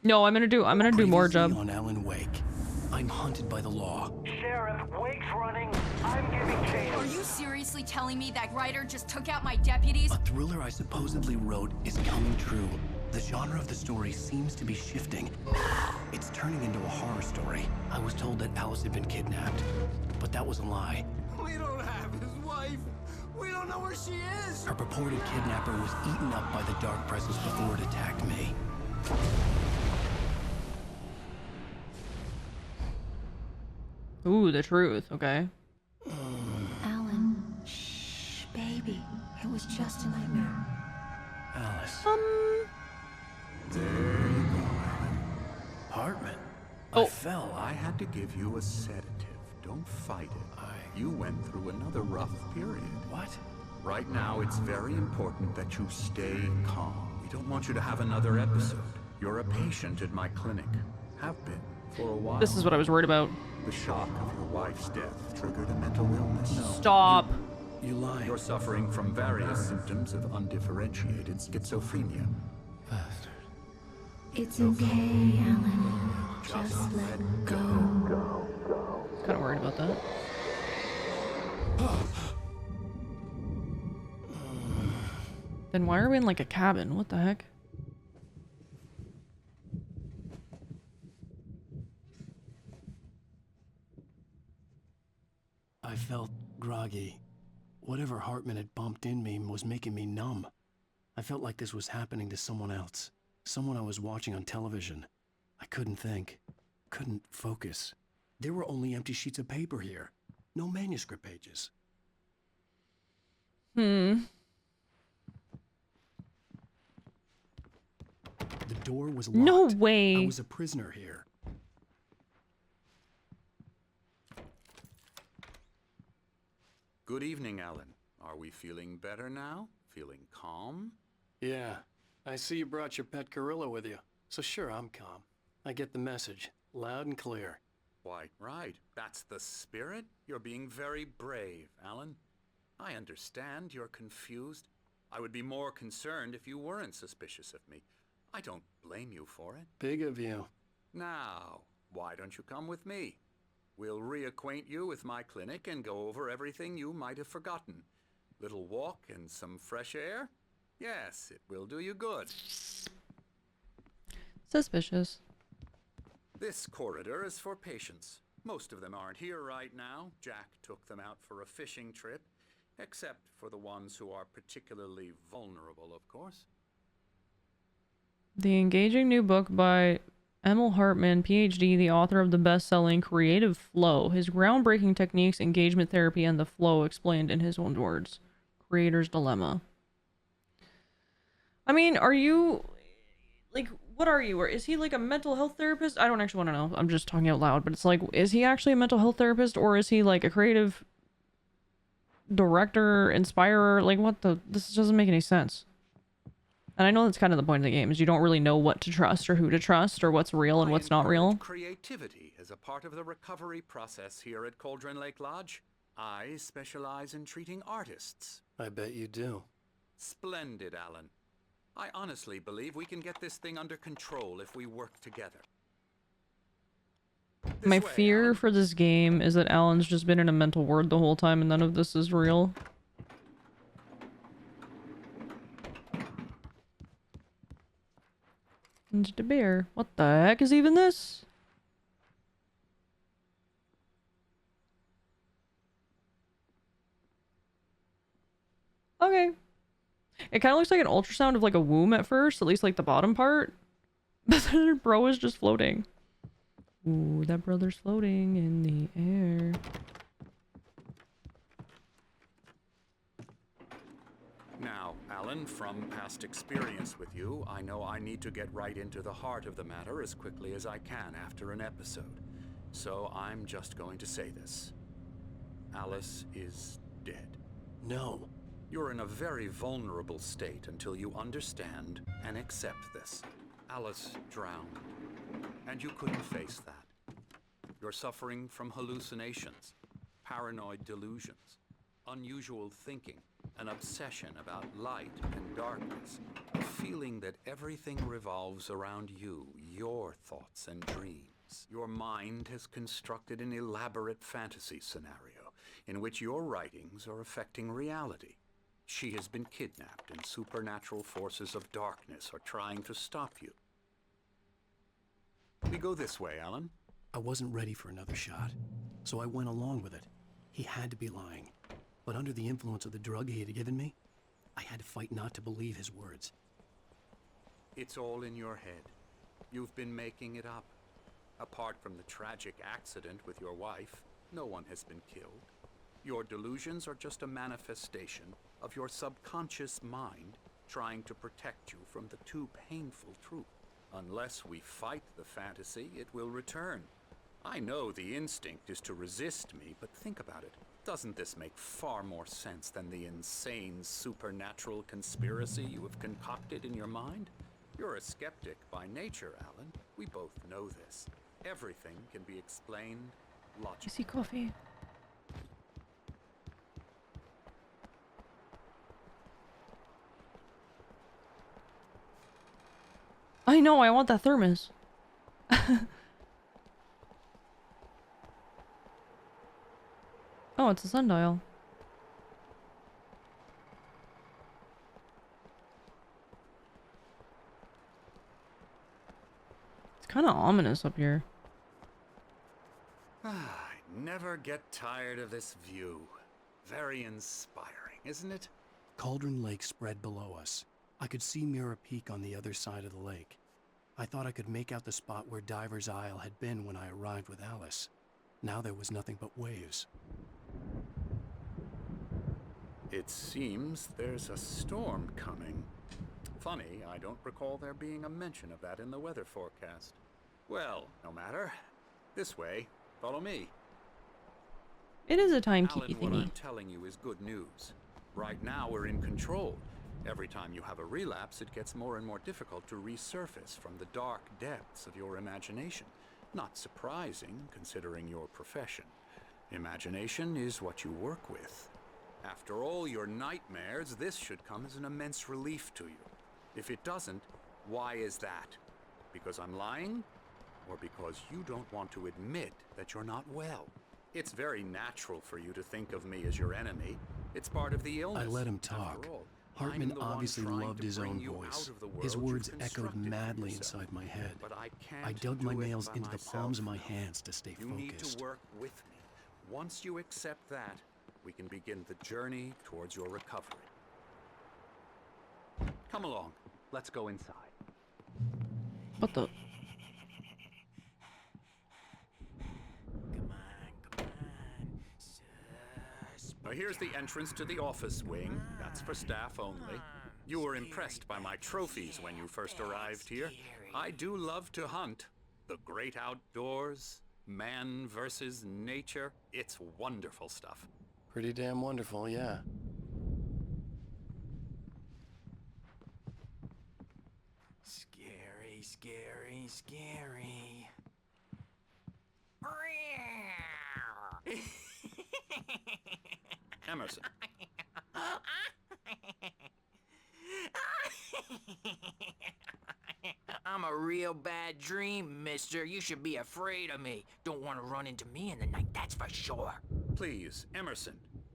No, I'm gonna do more job. On Alan Wake. I'm hunted by the law. Sheriff, Wake's running. I'm giving chase. Are you seriously telling me that writer just took out my deputies? A thriller I supposedly wrote is coming true. The genre of the story seems to be shifting. It's turning into a horror story. I was told that Alice had been kidnapped, but that was a lie. We don't have his wife. We don't know where she is. Her purported kidnapper was eaten up by the dark presence before it attacked me. Ooh, the truth. Okay. Alan, shh, baby. It was just a nightmare. Alice. There you go, Alan. Hartman. Oh. I fell. I had to give you a sedative. Don't fight it. You went through another rough period. What? Right now, it's very important that you stay calm. We don't want you to have another episode. You're a patient at my clinic. Have been for a while. This is what I was worried about. The shock of your wife's death triggered a mental illness. Stop. You lie. You're suffering from various symptoms of undifferentiated schizophrenia. Bastard. It's okay, Alan. Just let go. Kind of worried about that. Then why are we in like a cabin? What the heck? I felt groggy. Whatever Hartman had bumped in me was making me numb. I felt like this was happening to someone else. Someone I was watching on television. I couldn't think. Couldn't focus. There were only empty sheets of paper here. No manuscript pages. The door was locked. No way. I was a prisoner here. Good evening, Alan. Are we feeling better now? Feeling calm? Yeah. I see you brought your pet gorilla with you. So sure, I'm calm. I get the message. Loud and clear. Why, right. That's the spirit. You're being very brave, Alan. I understand you're confused. I would be more concerned if you weren't suspicious of me. I don't blame you for it. Big of you. Now, why don't you come with me? We'll reacquaint you with my clinic and go over everything you might have forgotten. Little walk and some fresh air? Yes, it will do you good. Suspicious. This corridor is for patients. Most of them aren't here right now. Jack took them out for a fishing trip, except for the ones who are particularly vulnerable, of course. The engaging new book by Emil Hartman, PhD, the author of the best-selling Creative Flow. His groundbreaking techniques, engagement therapy, and the flow explained in his own words. Creator's Dilemma. I mean, are you... like, what are you? Or is he like a mental health therapist? I don't actually want to know. I'm just talking out loud. But it's like, is he actually a mental health therapist? Or is he like a creative director, inspirer? Like, what the... this doesn't make any sense. And I know that's kind of the point of the game, is you don't really know what to trust or who to trust or what's real and what's not real. Creativity is a part of the recovery process here at Cauldron Lake Lodge. I specialize in treating artists. I bet you do. Splendid, Alan. I honestly believe we can get this thing under control if we work together. My fear for this game is that Alan's just been in a mental ward the whole time and none of this is real. And the bear. What the heck is even this? Okay. It kind of looks like an ultrasound of like a womb at first, at least like the bottom part. But then bro is just floating. Ooh, that brother's floating in the air. Now, Alan, from past experience with you, I know I need to get right into the heart of the matter as quickly as I can after an episode. So I'm just going to say this. Alice is dead. No. You're in a very vulnerable state until you understand and accept this. Alice drowned, and you couldn't face that. You're suffering from hallucinations, paranoid delusions, unusual thinking, an obsession about light and darkness, a feeling that everything revolves around you, your your thoughts and dreams. Your mind has constructed an elaborate fantasy scenario in which your writings are affecting reality. She has been kidnapped, and supernatural forces of darkness are trying to stop you. We go this way, Alan. I wasn't ready for another shot, so I went along with it. He had to be lying. But under the influence of the drug he had given me, I had to fight not to believe his words. It's all in your head. You've been making it up. Apart from the tragic accident with your wife, no one has been killed. Your delusions are just a manifestation of your subconscious mind trying to protect you from the too painful truth. Unless we fight the fantasy, it will return. I know the instinct is to resist me, but think about it. Doesn't this make far more sense than the insane supernatural conspiracy you have concocted in your mind? You're a skeptic by nature, Alan. We both know this. Everything can be explained I logically. see coffee. I know, I want that thermos. Oh, it's a sundial. It's kind of ominous up here. I never get tired of this view. Very inspiring, isn't it? Cauldron Lake spread below us. I could see Mirror Peak on the other side of the lake. I thought I could make out the spot where Diver's Isle had been when I arrived with Alice. Now there was nothing but waves. It seems there's a storm coming. Funny, I don't recall there being a mention of that in the weather forecast. Well, no matter. This way. Follow me. It is a Alan, timekeepy what thingy. I'm telling you is good news. Right now we're in control. Every time you have a relapse, it gets more and more difficult to resurface from the dark depths of your imagination. Not surprising, considering your profession. Imagination is what you work with. After all your nightmares, this should come as an immense relief to you. If it doesn't, why is that? Because I'm lying? Or because you don't want to admit that you're not well? It's very natural for you to think of me as your enemy. It's part of the illness. I let him After talk. all, Hartman I'm the one obviously trying loved to his bring own you voice. out of the world His you've words echoed constructed for madly yourself. inside my head. But I can't I dug my do it nails by into the myself, palms of my no. hands to stay You need focused. to work with me. Once you accept that, we can begin the journey towards your recovery. Come along. Let's go inside. What the? Now here's the entrance to the office wing. That's for staff only. You were impressed by my trophies when you first arrived here. I do love to hunt. The great outdoors, man versus nature. It's wonderful stuff. Pretty damn wonderful, yeah. Scary, scary, scary. Emerson. I'm a real bad dream, mister. You should be afraid of me. Don't want to run into me in the night, that's for sure. Please, Emerson.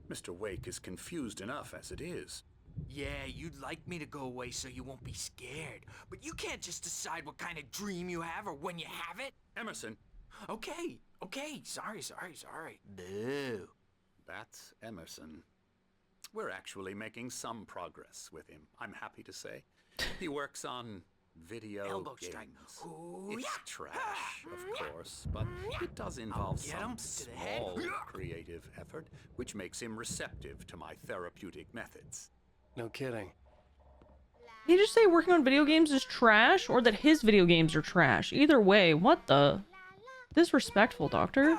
Mr. Wake is confused enough as it is. Yeah, you'd like me to go away so you won't be scared. But you can't just decide what kind of dream you have or when you have it. Emerson, Okay, sorry. Boo. that's Emerson. We're actually making some progress with him, I'm happy to say. He works on video Elbow games. strike. It's Hoo-yah! trash, of course, but it does involve get some 'em to the head. small creative effort, which makes him receptive to my therapeutic methods. No kidding. Did he just say working on video games is trash, or that his video games are trash? Either way, what the? Disrespectful, Doctor.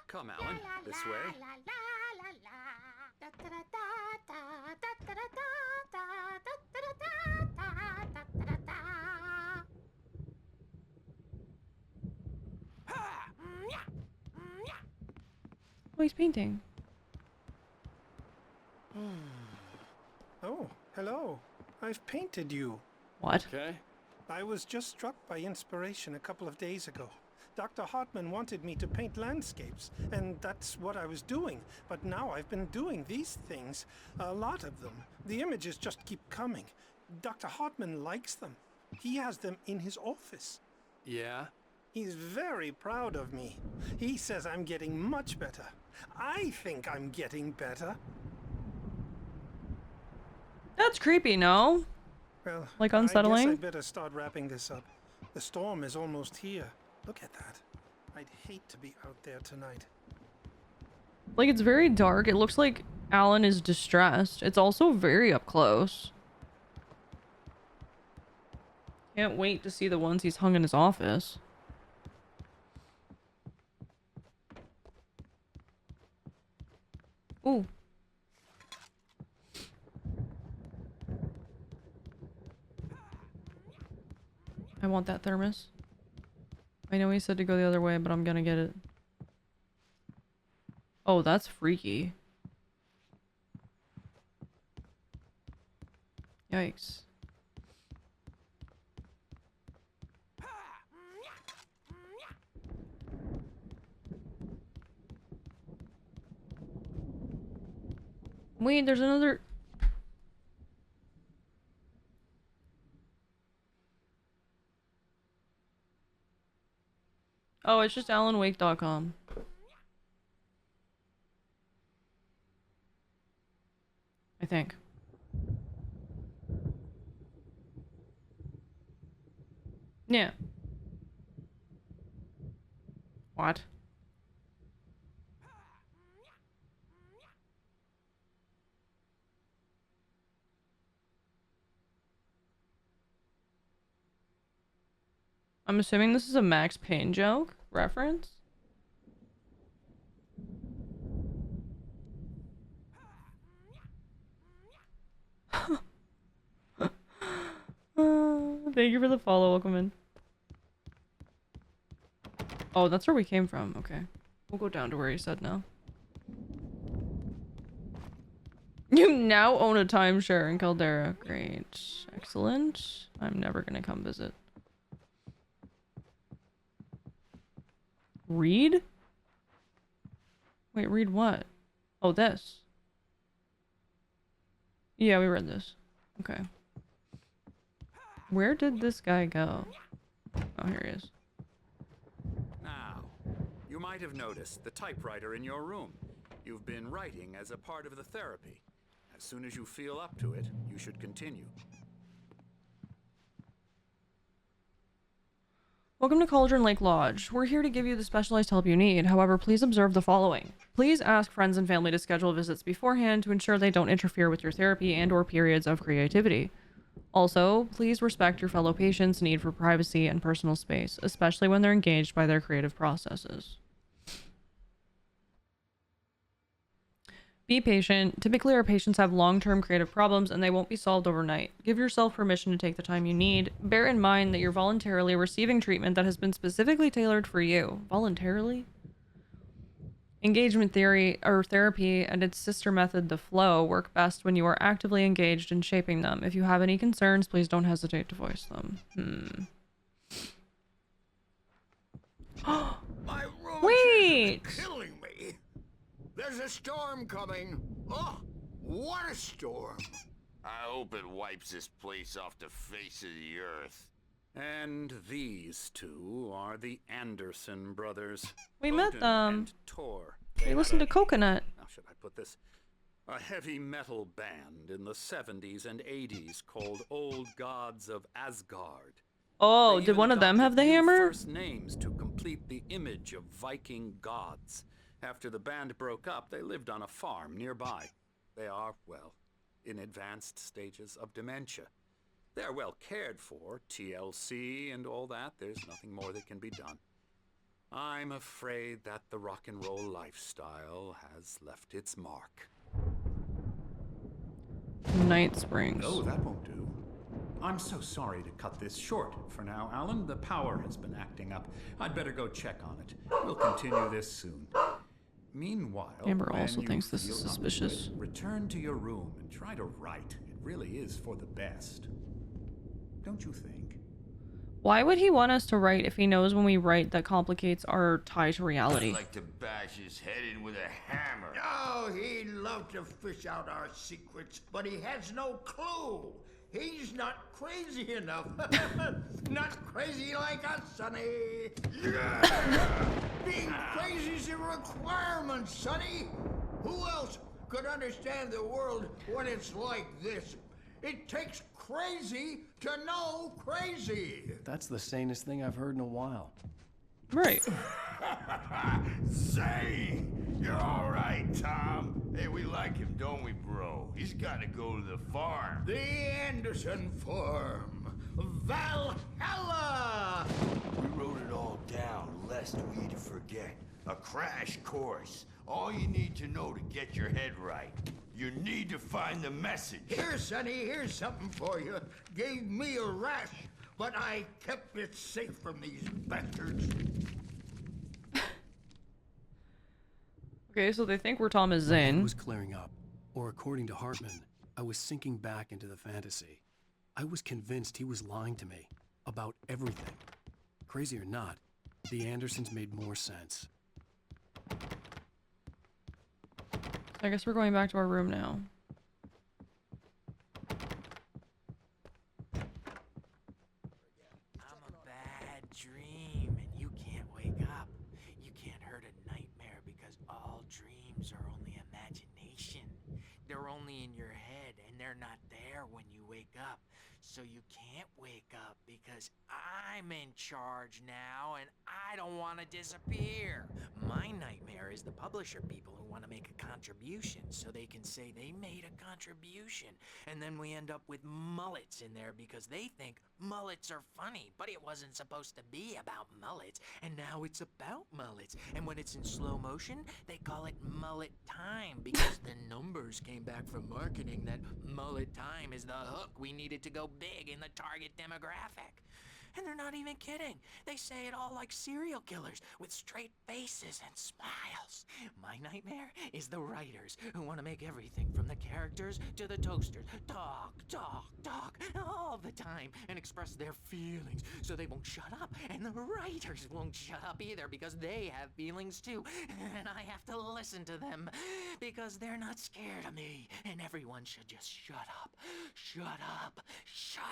Come, Alan, this way. Oh, he's painting. Oh, hello. I I've painted you. What? Okay. I was just struck by inspiration a couple of days ago. Dr. Hartman wanted me to paint landscapes, and that's what I was doing. But now I've been doing these things, a lot of them. The images just keep coming. Dr. Hartman likes them. He has them in his office. Yeah? He's very proud of me. He says I'm getting much better. I think I'm getting better. That's creepy, no? Well, Like I guess unsettling? I'd better start wrapping this up. The storm is almost here. Look at that. I'd hate to be out there tonight. Like, it's very dark. It looks like Alan is distressed. It's also very up close. Can't wait to see the ones he's hung in his office. Ooh. I want that thermos. I know he said to go the other way, but I'm gonna get it. Oh, that's freaky. Yikes. Wait, there's another... Oh, it's just alanwake.com. I think. Yeah. What? I'm assuming this is a Max Payne joke reference. Thank you for the follow, welcome in. Oh, that's where we came from. Okay. We'll go down to where he said no. You now own a timeshare in Caldera. Great. Excellent. I'm never gonna come visit. Read? Wait, read what? Oh, this. Yeah, we read this. Okay. Where did this guy go? Oh, here he is. Now, you might have noticed the typewriter in your room. You've been writing as a part of the therapy. As soon as you feel up to it, you should continue. Welcome to Cauldron Lake Lodge. We're here to give you the specialized help you need. However, please observe the following. Please ask friends and family to schedule visits beforehand to ensure they don't interfere with your therapy and or periods of creativity. Also, please respect your fellow patients' need for privacy and personal space, especially when they're engaged by their creative processes. Be patient. Typically, our patients have long-term creative problems and they won't be solved overnight. Give yourself permission to take the time you need. Bear in mind that you're voluntarily receiving treatment that has been specifically tailored for you. Voluntarily? Engagement theory or therapy and its sister method, the flow, work best when you are actively engaged in shaping them. If you have any concerns, please don't hesitate to voice them. My roaches Wait! are killing me. There's a storm coming. Oh, what a storm. I hope it wipes this place off the face of the earth. And these two are the Anderson brothers. We met Odin them. And Tor. We listened to Coconut. How should I put this? A heavy metal band in the 70s and 80s called Old Gods of Asgard. Oh, They did even one of them have the adopted new hammer? First names to complete the image of Viking gods. After the band broke up, they lived on a farm nearby. They are, well, in advanced stages of dementia. They're well cared for, TLC and all that. There's nothing more that can be done. I'm afraid that the rock and roll lifestyle has left its mark. Night Springs. No, that won't do. I'm so sorry to cut this short for now, Alan. The power has been acting up. I'd better go check on it. We'll continue this soon. Meanwhile, Amber when also you thinks this is feel up to suspicious. it, return to your room and try to write. It really is for the best. Don't you think? Why would he want us to write if he knows when we write that complicates our tie to reality? I'd like to bash his head in with a hammer. Oh, he'd love to fish out our secrets, but he has no clue. He's not crazy enough. Not crazy like us, Sonny. Yeah! Being crazy's a requirement, Sonny. Who else could understand the world when it's like this? It takes crazy to know crazy. That's the sanest thing I've heard in a while. Right. Say, you're all right, Tom. Hey, we like him, don't we, bro? He's got to go to the farm. The Anderson farm. Valhalla! We wrote it all down, lest we forget. A crash course. All you need to know to get your head right. You need to find the message. Here, Sonny, here's something for you. Gave me a rash, but I kept it safe from these bastards. Okay, so they think we're Thomas My head Zane. was clearing up, or according to Hartman, I was sinking back into the fantasy. I was convinced he was lying to me about everything. Crazy or not, the Andersons made more sense. I guess we're going back to our room now. I'm a bad dream, and you can't wake up. You can't hurt a nightmare because all dreams are only imagination. They're only in your head, and they're not there when you wake up. So you can't wake up because I'm in charge now, and I don't want to disappear. My nightmare is the publisher people who want to make a contribution so they can say they made a contribution. And then we end up with mullets in there because they think mullets are funny, but it wasn't supposed to be about mullets. And now it's about mullets. And when it's in slow motion, they call it mullet time because the numbers came back from marketing that mullet time is the hook we needed to go big in the target demographic. And they're not even kidding. They say it all like serial killers with straight faces and smiles. My nightmare is the writers who want to make everything from the characters to the toasters talk all the time and express their feelings so they won't shut up. And the writers won't shut up either because they have feelings too. And I have to listen to them because they're not scared of me. And everyone should just shut up. Shut up. Shut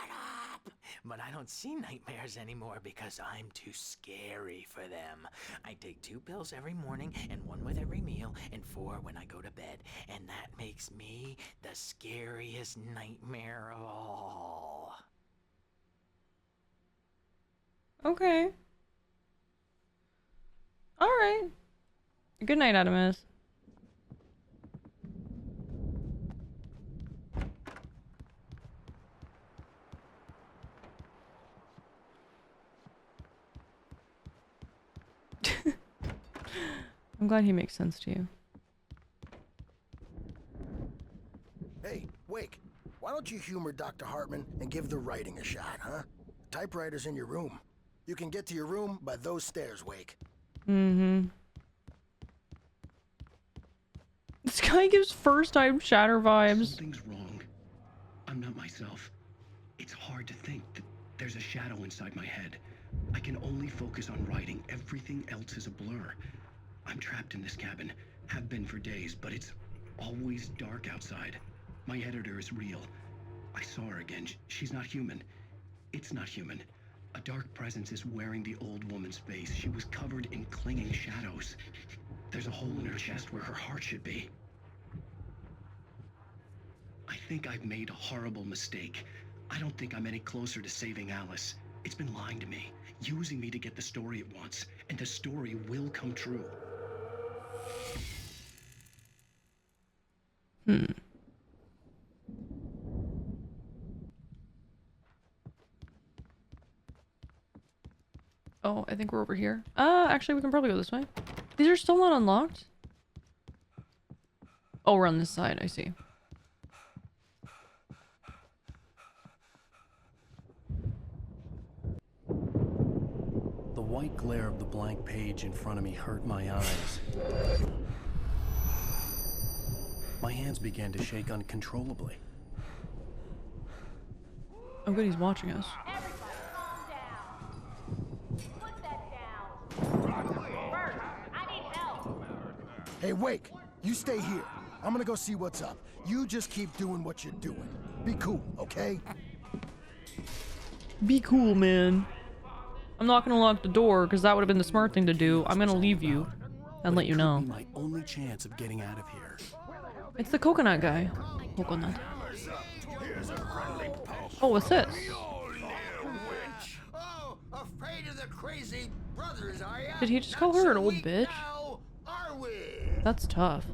up. But I don't see nightmares anymore because I'm too scary for them. I take 2 pills every morning and 1 with every meal and 4 when I go to bed. And that makes me the scariest nightmare of all. Okay. Alright. Good night, Adamus. I'm glad he makes sense to you. Hey, Wake, why don't you humor Dr. Hartman and give the writing a shot, huh? Typewriter's in your room. You can get to your room by those stairs, Wake. Mm-hmm. This guy gives first-time Shatter vibes. Something's wrong. I'm not myself. It's hard to think that there's a shadow inside my head. I can only focus on writing. Everything else is a blur. I'm trapped in this cabin. Have been for days, but it's always dark outside. My editor is real. I saw her again. She's not human. It's not human. A dark presence is wearing the old woman's face. She was covered in clinging shadows. There's a hole in her chest where her heart should be. I think I've made a horrible mistake. I don't think I'm any closer to saving Alice. It's been lying to me, using me to get the story it wants, and the story will come true. Oh, I think we're over here. Actually, we can probably go this way. These are still not unlocked? Oh, we're on this side. I see. The white glare of the blank page in front of me hurt my eyes. My hands began to shake uncontrollably. Oh, good, he's watching us. Hey, Wake, you stay here. I'm gonna go see what's up. You just keep doing what you're doing. Be cool, okay? Be cool, man. I'm not gonna lock the door because that would have been the smart thing to do. I'm gonna leave you and let you know. My only chance of getting out of here. It's the coconut guy. Coconut. Oh, what's this? Oh, afraid of the crazy brothers, are ya? Did he just call her an old bitch? Now, are we? That's tough.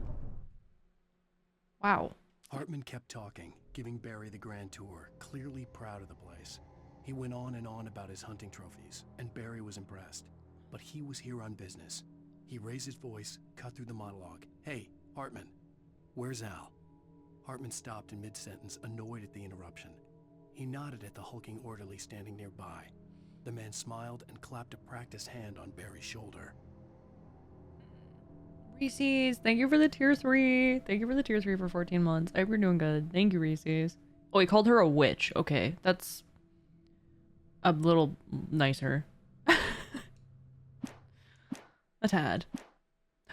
Wow. Hartman kept talking, giving Barry the grand tour, clearly proud of the place. He went on and on about his hunting trophies, and Barry was impressed. But he was here on business. He raised his voice, cut through the monologue. Hey, Hartman, where's Al? Hartman stopped in mid-sentence, annoyed at the interruption. He nodded at the hulking orderly standing nearby. The man smiled and clapped a practiced hand on Barry's shoulder. Reese's, thank you for the tier 3. Thank you for the tier 3 for 14 months. I hope you're doing good. Thank you, Reese's. Oh, he called her a witch. Okay, that's a little nicer. A tad.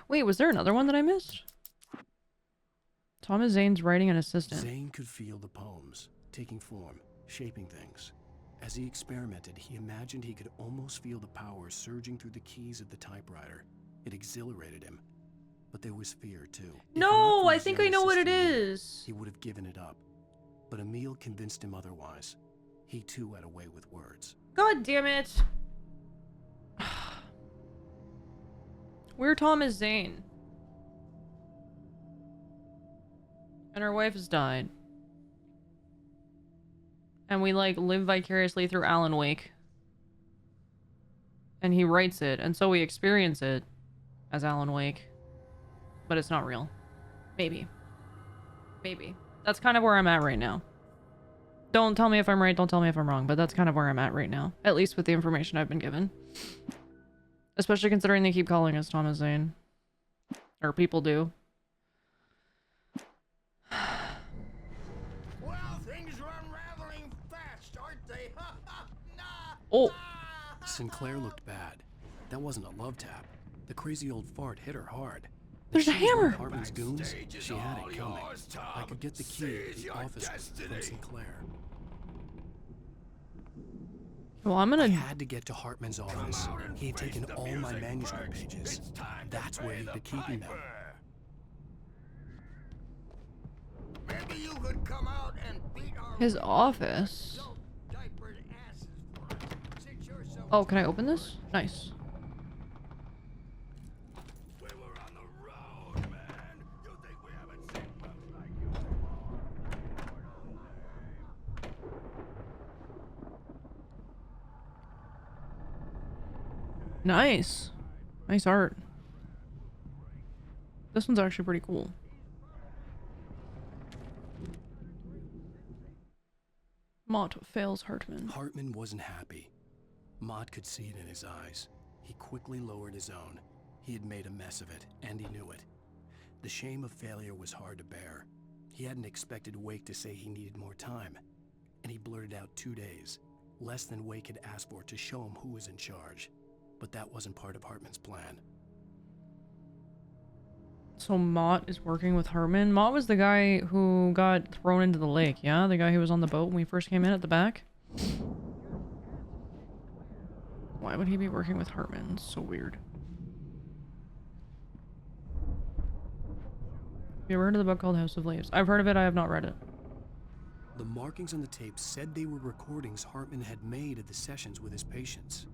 Wait, was there another one that I missed? Thomas Zane's writing an assistant. Zane could feel the poems, taking form, shaping things. As he experimented, he imagined he could almost feel the power surging through the keys of the typewriter. It exhilarated him. But there was fear, too. No, I think I know what it is. He would have given it up. But Emil convinced him otherwise. He, too, had a way with words. God damn it. We're Thomas Zane. And our wife has died. And we, like, live vicariously through Alan Wake. And he writes it, and so we experience it as Alan Wake. But it's not real. Maybe. Maybe. That's kind of where I'm at right now. Don't tell me if I'm right, don't tell me if I'm wrong, but that's kind of where I'm at right now. At least with the information I've been given. Especially considering they keep calling us Thomas Zane. Or people do. Well, things are unraveling fast, aren't they? Oh. Sinclair looked bad. That wasn't a love tap. The crazy old fart hit her hard. There's a hammer! Hartman's goons, she had it coming. I could get the key to the office from Sinclair. Well, I'm gonna... I had to get to Hartman's office. He had taken all my manuscript pages. That's where he'd been keeping them. Maybe you could come out and beat our His office? diapered asses for us, since you're so Oh, can I open this? Nice. We were on the road, man. You think we haven't seen folks like you? Nice. Nice art. This one's actually pretty cool. Mott fails Hartman. Hartman wasn't happy. Mott could see it in his eyes. He quickly lowered his own. He had made a mess of it, and he knew it. The shame of failure was hard to bear. He hadn't expected Wake to say he needed more time, and he blurted out 2 days, less than Wake had asked for, to show him who was in charge. But that wasn't part of Hartman's plan. So Mott is working with Hartman. Mott was the guy who got thrown into the lake, yeah? The guy who was on the boat when we first came in at the back? Why would he be working with Hartman? It's so weird. Have you ever heard of the book called House of Leaves? I've heard of it, I have not read it. The markings on the tape said they were recordings Hartman had made of the sessions with his patients.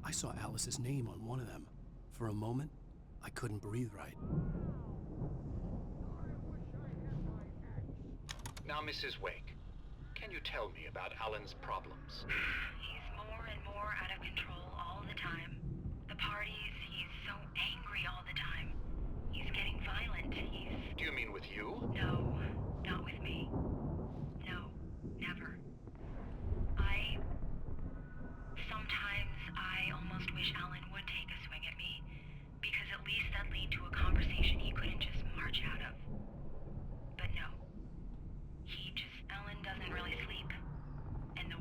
I saw Alice's name on one of them. For a moment, I couldn't breathe right. Now, Mrs. Wake, can you tell me about Alan's problems? He's more and more out of control all the time. The parties, he's so angry all the time. He's getting violent. Do you mean with you? No, not with me. No, never. Sometimes I almost wish Alan would take a swing at me, because at least that'd lead to a conversation he couldn't just march out of. But no. Alan doesn't really sleep. And the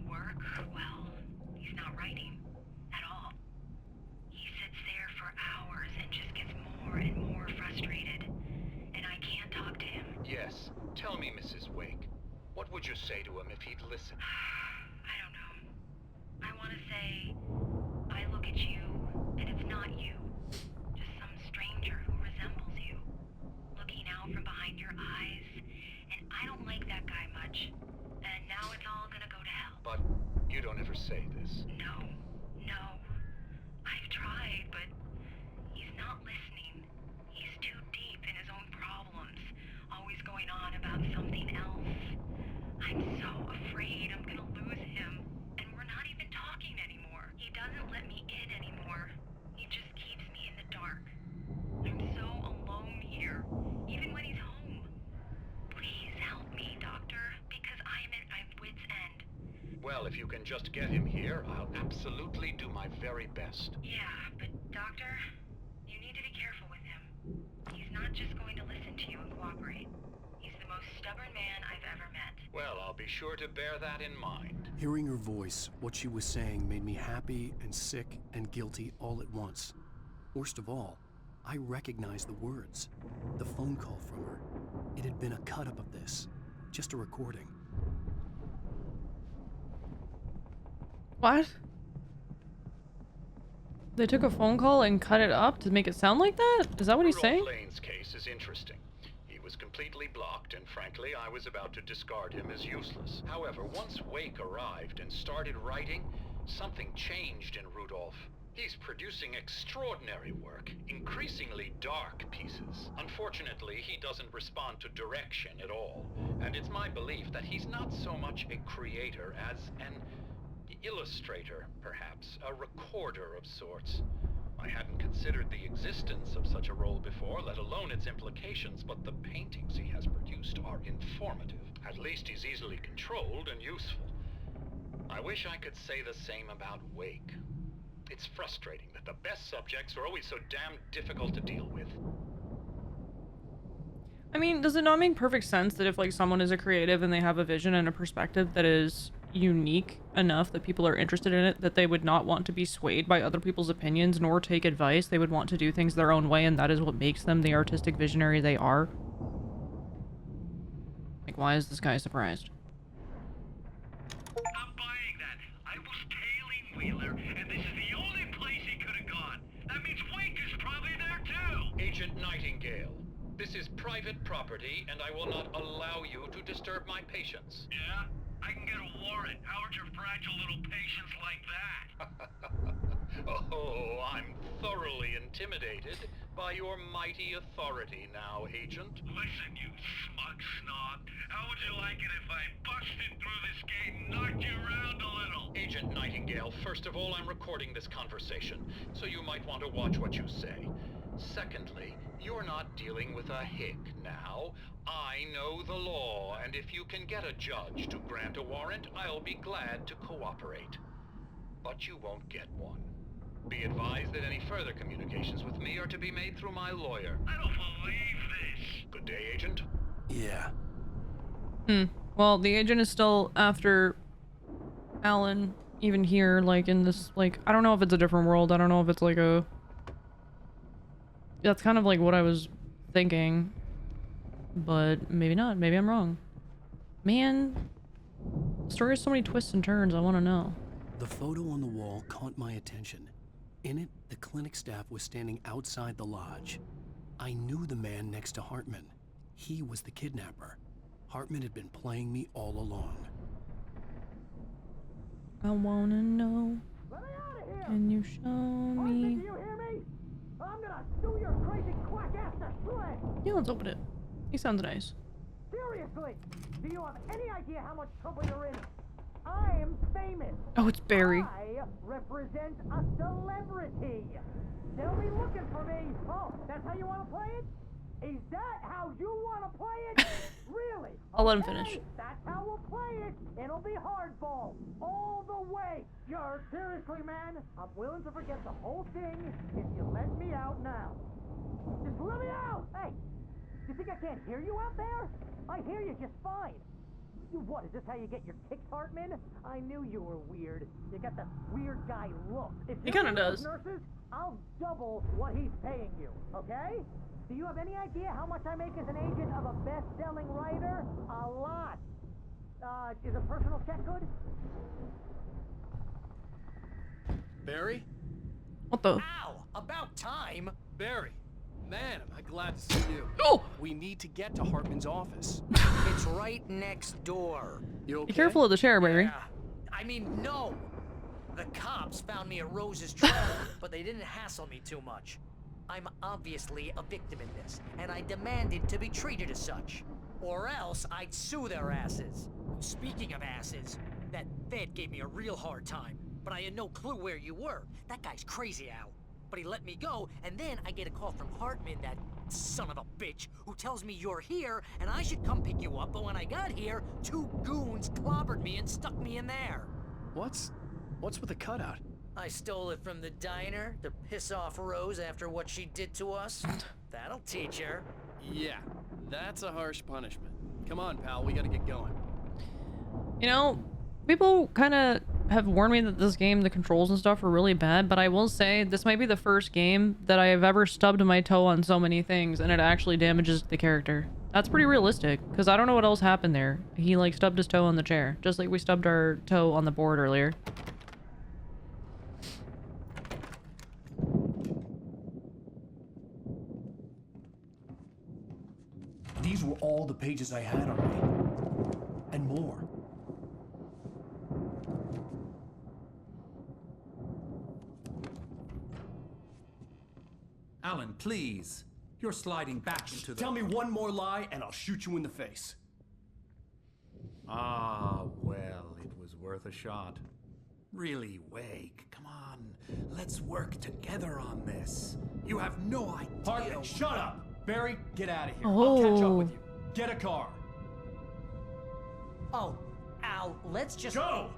you say to him if he'd listen? I don't know. I want to say, I look at you, and it's not you. Just some stranger who resembles you. Looking out from behind your eyes, and I don't like that guy much. And now it's all gonna go to hell. But you don't ever say this. No. I've tried, but he's not listening. He's too deep in his own problems, always going on about something else. I'm so afraid I'm gonna lose him, and we're not even talking anymore. He doesn't let me in anymore. He just keeps me in the dark. I'm so alone here, even when he's home. Please help me, Doctor, because I'm at my wit's end. Well, if you can just get him here, I'll absolutely do my very best. Yeah, but Doctor, you need to be careful with him. He's not just going to listen to you and cooperate. He's the most stubborn man I've ever met. Well, I'll be sure to bear that in mind. Hearing her voice, what she was saying made me happy and sick and guilty all at once. Worst of all, I recognized the words. The phone call from her. It had been a cut-up of this. Just a recording. What? They took a phone call and cut it up to make it sound like that? Is that what he's saying? Rudolph Lane's case is interesting. He was completely blocked, and frankly, I was about to discard him as useless. However, once Wake arrived and started writing, something changed in Rudolph. He's producing extraordinary work, increasingly dark pieces. Unfortunately, he doesn't respond to direction at all, and it's my belief that he's not so much a creator as an illustrator, perhaps, a recorder of sorts. I hadn't considered the existence of such a role before, let alone its implications, but the paintings he has produced are informative. At least he's easily controlled and useful. I wish I could say the same about Wake. It's frustrating that the best subjects are always so damn difficult to deal with. I mean, does it not make perfect sense that if like someone is a creative and they have a vision and a perspective that is unique enough that people are interested in it, that they would not want to be swayed by other people's opinions nor take advice? They would want to do things their own way, and that is what makes them the artistic visionary they are. Like, why is this guy surprised? I'm buying that. I was tailing Wheeler, and this is the only place he could have gone. That means Wake is probably there too. Agent Nightingale, this is private property, and I will not allow you to disturb my patients. Yeah? I can get a warrant. How would your fragile little patients like that? Oh, I'm thoroughly intimidated by your mighty authority now, Agent. Listen, you smug snob. How would you like it if I busted through this gate and knocked you around a little? Agent Nightingale, first of all, I'm recording this conversation, so you might want to watch what you say. Secondly, you're not dealing with a hick now. I know the law, and if you can get a judge to grant a warrant, I'll be glad to cooperate. But you won't get one. Be advised that any further communications with me are to be made through my lawyer. I don't believe this. Good day, Agent. Yeah. Well, the agent is still after Alan, even here, like in this, like, I don't know if it's a different world. I don't know if it's like a... That's kind of like what I was thinking. But maybe not. Maybe I'm wrong. Man, the story has so many twists and turns. I want to know. The photo on the wall caught my attention. In it, the clinic staff was standing outside the lodge. I knew the man next to Hartman. He was the kidnapper. Hartman had been playing me all along. I want to know. Can you show me? Do you hear me? I'm gonna sue your crazy quack ass to shreds. Yeah, let's open it. He sounds nice. Seriously, do you have any idea how much trouble you're in? I'm famous. Oh, it's Barry. I represent a celebrity. They'll be looking for me. Oh, that's how you want to play it? Is that how you want to play it? Really? I'll let him Okay, finish. That's how we'll play it. It'll be hardball all the way. You're seriously, man. I'm willing to forget the whole thing if you let me out now. Just let me out. Hey, you think I can't hear you out there? I hear you just fine. You what? Is this how you get your kicks, Hartman? I knew you were weird. You got that weird guy look. If He you're kinda one of those does. Nurses, I'll double what he's paying you. Okay? Do you have any idea how much I make as an agent of a best-selling writer? A lot. Is a personal check good? Barry? What the? Ow! About time! Barry! Man, am I glad to see you. Oh! We need to get to Hartman's office. It's right next door. You okay? Be careful of the chair, Barry. Yeah. I mean, no! The cops found me at Rose's trailer, but they didn't hassle me too much. I'm obviously a victim in this, and I demanded to be treated as such. Or else I'd sue their asses. Speaking of asses, that Fed gave me a real hard time, but I had no clue where you were. That guy's crazy, Al. But he let me go, and then I get a call from Hartman, that son of a bitch, who tells me you're here, and I should come pick you up, but when I got here, 2 goons clobbered me and stuck me in there. What's with the cutout? I stole it from the diner to piss off Rose after what she did to us. That'll teach her. Yeah, that's a harsh punishment. Come on, pal, we gotta get going. You know, people kind of have warned me that this game, the controls and stuff are really bad, but I will say this might be the first game that I have ever stubbed my toe on so many things and it actually damages the character. That's pretty realistic, because I don't know what else happened there. He, like, stubbed his toe on the chair, just like we stubbed our toe on the board earlier. These were all the pages I had on me. And more. Alan, please. You're sliding back into the... Tell me one more lie and I'll shoot you in the face. Ah, well, it was worth a shot. Really, Wake, come on. Let's work together on this. You have no idea... Hartman, shut up! Barry, get out of here. I'll catch up with you. Get a car. Oh, Al, let's just... Go!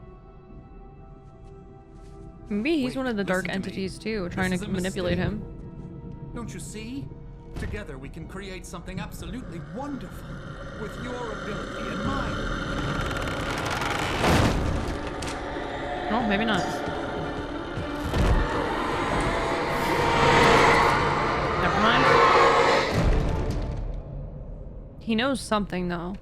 Maybe he's Wait, one of the dark listen to me. entities too, trying This to is a manipulate mistake. him. Don't you see? Together we can create something absolutely wonderful. With your ability and mine. Oh, maybe not. Never mind. He knows something though.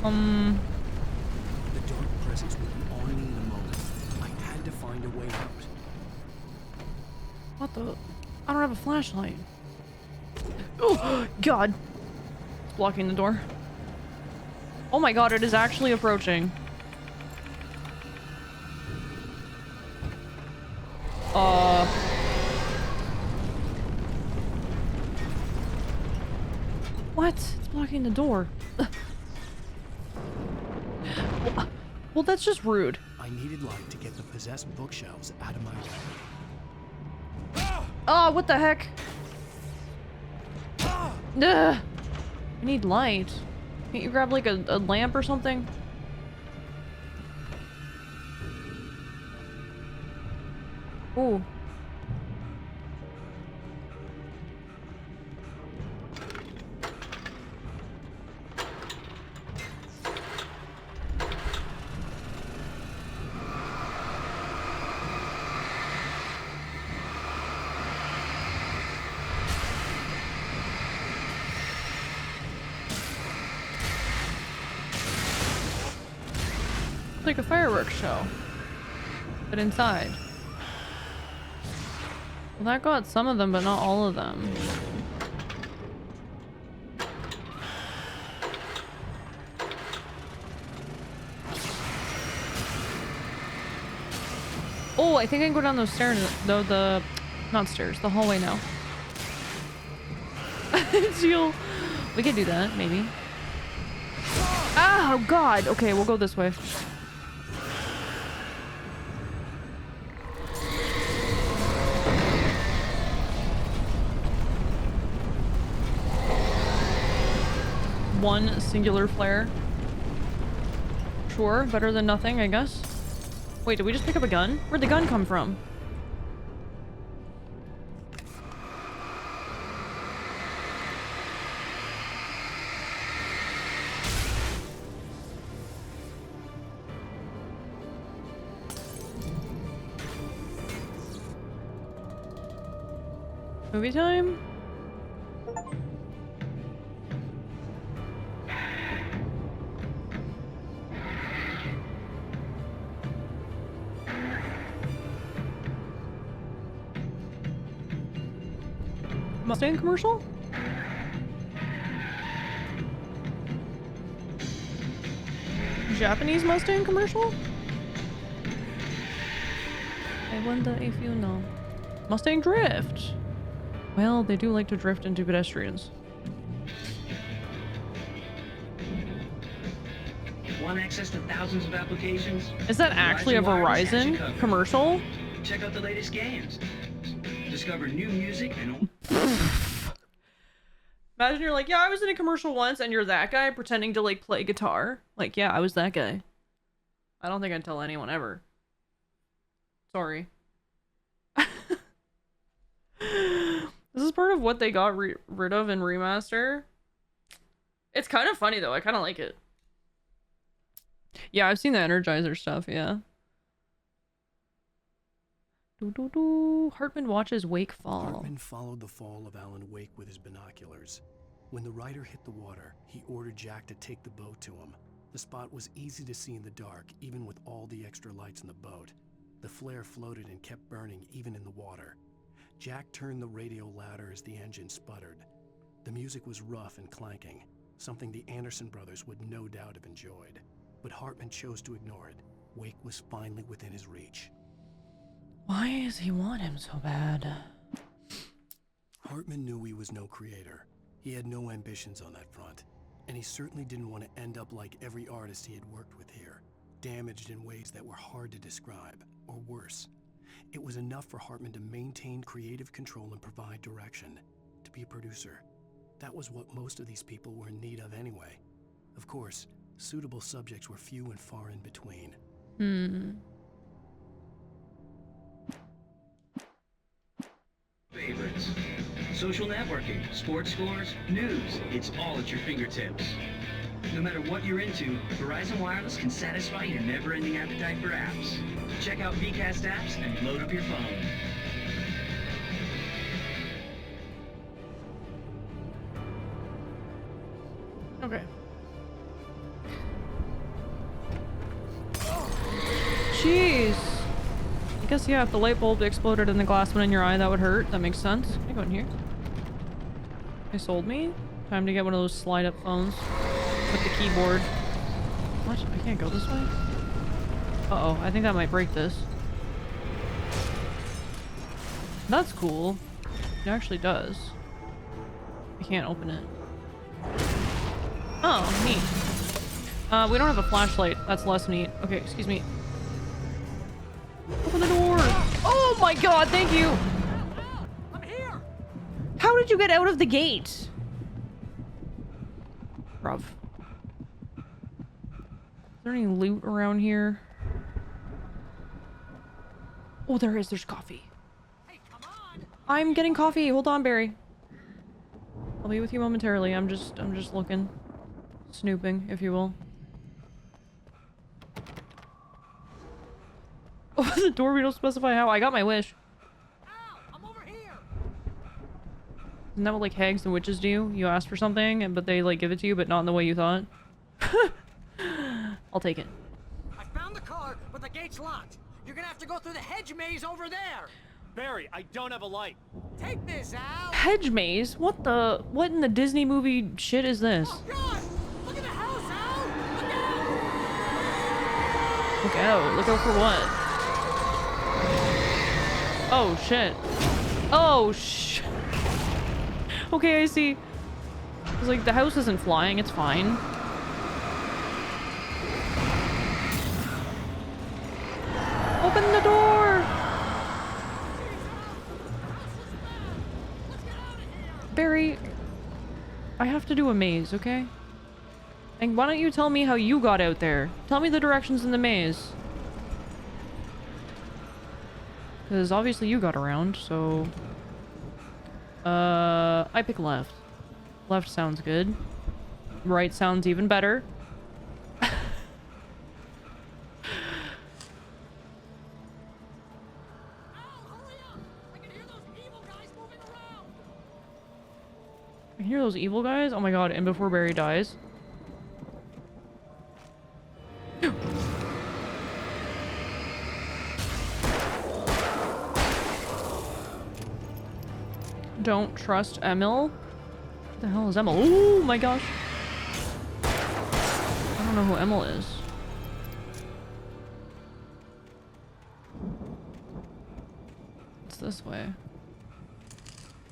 The dark presence would be on me in a moment. I had to find a way out. What the? I don't have a flashlight. Oh, God. It's blocking the door. Oh my God, it is actually approaching. What? It's blocking the door. Well, that's just rude. I needed light to get the possessed bookshelves out of my way. Oh, what the heck? Ugh. I need light. Can't you grab like a lamp or something? Ooh. Like a fireworks show, but inside. Well, that got some of them, but not all of them. Oh, I think I can go down those stairs. No, not stairs, the hallway now. We could do that, maybe. Oh God. Okay, we'll go this way. One singular flare. Sure, better than nothing, I guess. Wait, did we just pick up a gun? Where'd the gun come from? Movie time? Mustang commercial? Japanese Mustang commercial? I wonder if you know. Mustang drift. Well, they do like to drift into pedestrians. Want access to thousands of applications? Is that actually a Wireless has you Verizon covered. commercial? Check out the latest games. Discover new music and Imagine you're like, yeah, I was in a commercial once, and you're that guy pretending to like play guitar. Like, yeah, I was that guy. I don't think I'd tell anyone ever. Sorry. This is part of what they got rid of in Remaster. It's kind of funny though. I kind of like it. Yeah, I've seen the Energizer stuff. Yeah. Hartman watches Wake fall. Hartman followed the fall of Alan Wake with his binoculars. When the rider hit the water, he ordered Jack to take the boat to him. The spot was easy to see in the dark, even with all the extra lights in the boat. The flare floated and kept burning even in the water. Jack turned the radio louder as the engine sputtered. The music was rough and clanking, something the Anderson brothers would no doubt have enjoyed. But Hartman chose to ignore it. Wake was finally within his reach. Why does he want him so bad? Hartman knew he was no creator. He had no ambitions on that front, and he certainly didn't want to end up like every artist he had worked with here, damaged in ways that were hard to describe, or worse. It was enough for Hartman to maintain creative control and provide direction, to be a producer. That was what most of these people were in need of anyway. Of course, suitable subjects were few and far in between. favorites. Social networking, sports scores, news. It's all at your fingertips. No matter what you're into, Verizon Wireless can satisfy your never-ending appetite for apps. Check out VCast apps and load up your phone. Okay. Jeez. I guess, yeah, if the light bulb exploded and the glass went in your eye, that would hurt. That makes sense. Can I go in here? They sold me? Time to get one of those slide-up phones with the keyboard. What? I can't go this way? Uh-oh, I think that might break this. That's cool. It actually does. I can't open it. Oh, neat. We don't have a flashlight. That's less neat. Okay, excuse me. Open the door! Oh my god, thank you! I'm here! How did you get out of the gate? Bruv. Is there any loot around here? Oh, there is. There's coffee. Hey, come on! I'm getting coffee. Hold on, Barry. I'll be with you momentarily. I'm just looking. Snooping, if you will. Open the door, we don't specify how. I got my wish. Ow! I'm over here! Isn't that what, like, hags and witches do? You ask for something, but they, like, give it to you, but not in the way you thought? I'll take it. I found the car, but the gate's locked. You're gonna have to go through the hedge maze over there. Barry, I don't have a light. Take this, Al! Hedge maze? What in the Disney movie shit is this? Oh, God! Look at the house, Al! Look out! Look out. Look out for what? Oh, shit. Oh, shit. Okay, I see. It's like, the house isn't flying. It's fine. Open the door! Barry, I have to do a maze, okay? And why don't you tell me how you got out there? Tell me the directions in the maze. Because obviously you got around, so... I pick left. Left sounds good. Right sounds even better. Al, hurry up! I can hear those evil guys moving around! I hear those evil guys. Oh my god, and before Barry dies. Don't trust Emil. What the hell is Emil? Oh my gosh. I don't know who Emil is. It's this way.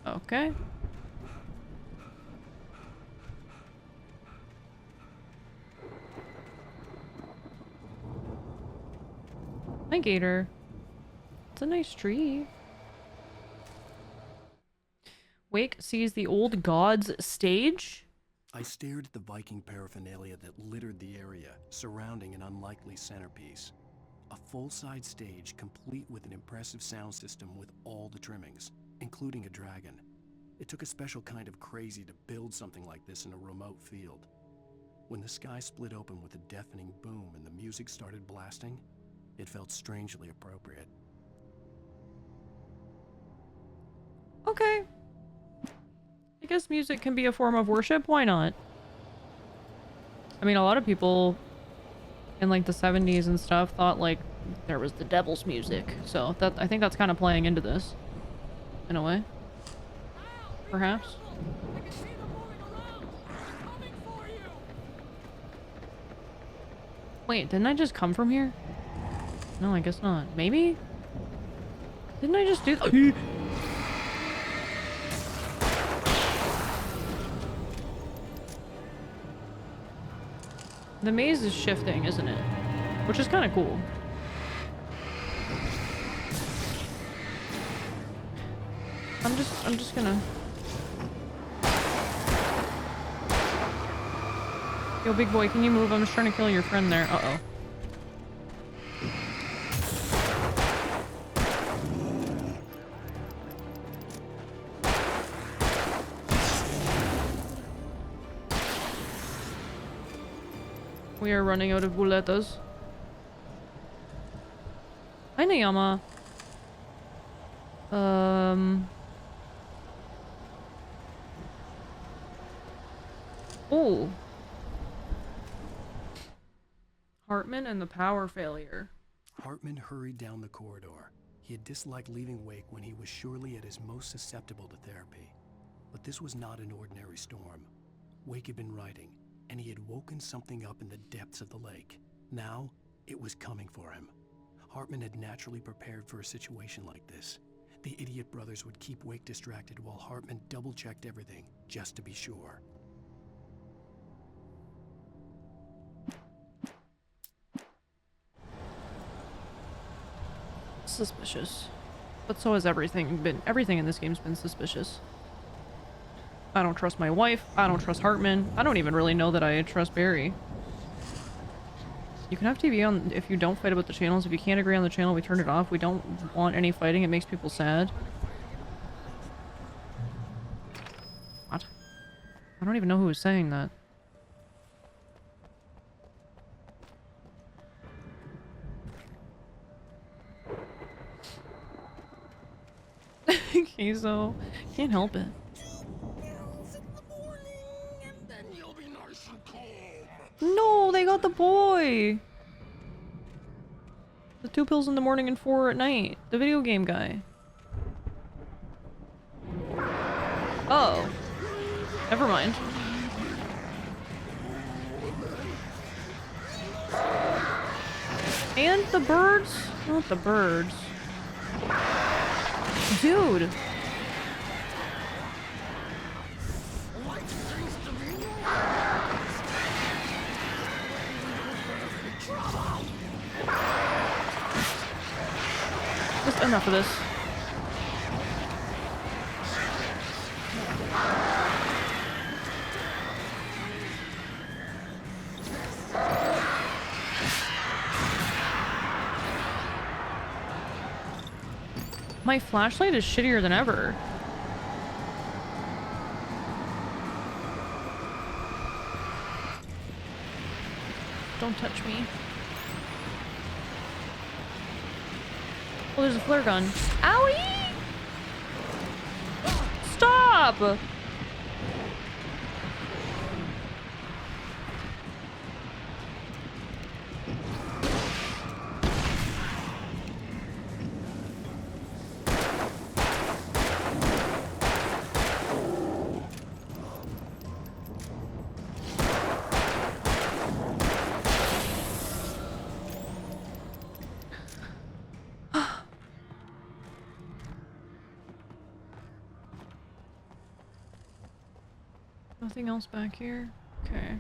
Okay. Hi, Gator. It's a nice tree. Wake sees the old gods stage. I stared at the Viking paraphernalia that littered the area, surrounding an unlikely centerpiece. A full-size stage complete with an impressive sound system with all the trimmings, including a dragon. It took a special kind of crazy to build something like this in a remote field. When the sky split open with a deafening boom and the music started blasting, it felt strangely appropriate. Okay. I guess music can be a form of worship. Why not? I mean, a lot of people in like the 70s and stuff thought like there was the devil's music. So that I think that's kind of playing into this in a way. Perhaps. Wait, didn't I just come from here? No, I guess not. Maybe? Didn't I just do that? The maze is shifting, isn't it? Which is kind of cool. I'm just gonna... Yo, big boy, can you move? I'm just trying to kill your friend there. Uh-oh. We are running out of buletas. Hi, Nayama. Oh. Hartman and the power failure. Hartman hurried down the corridor. He had disliked leaving Wake when he was surely at his most susceptible to therapy. But this was not an ordinary storm. Wake had been writing, and he had woken something up in the depths of the lake. Now, it was coming for him. Hartman had naturally prepared for a situation like this. The idiot brothers would keep Wake distracted while Hartman double-checked everything, just to be sure. Suspicious. But so has everything been. Everything in this game's been suspicious. I don't trust my wife. I don't trust Hartman. I don't even really know that I trust Barry. You can have TV on if you don't fight about the channels. If you can't agree on the channel, we turn it off. We don't want any fighting. It makes people sad. What? I don't even know who was saying that. Queso. Can't help it. No, they got the boy! The 2 pills in the morning and 4 at night. The video game guy. Oh. Never mind. And the birds? Not the birds. Dude! Just enough of this. My flashlight is shittier than ever. Don't touch me. Oh, there's a flare gun. Owie! Stop! Nothing else back here? Okay.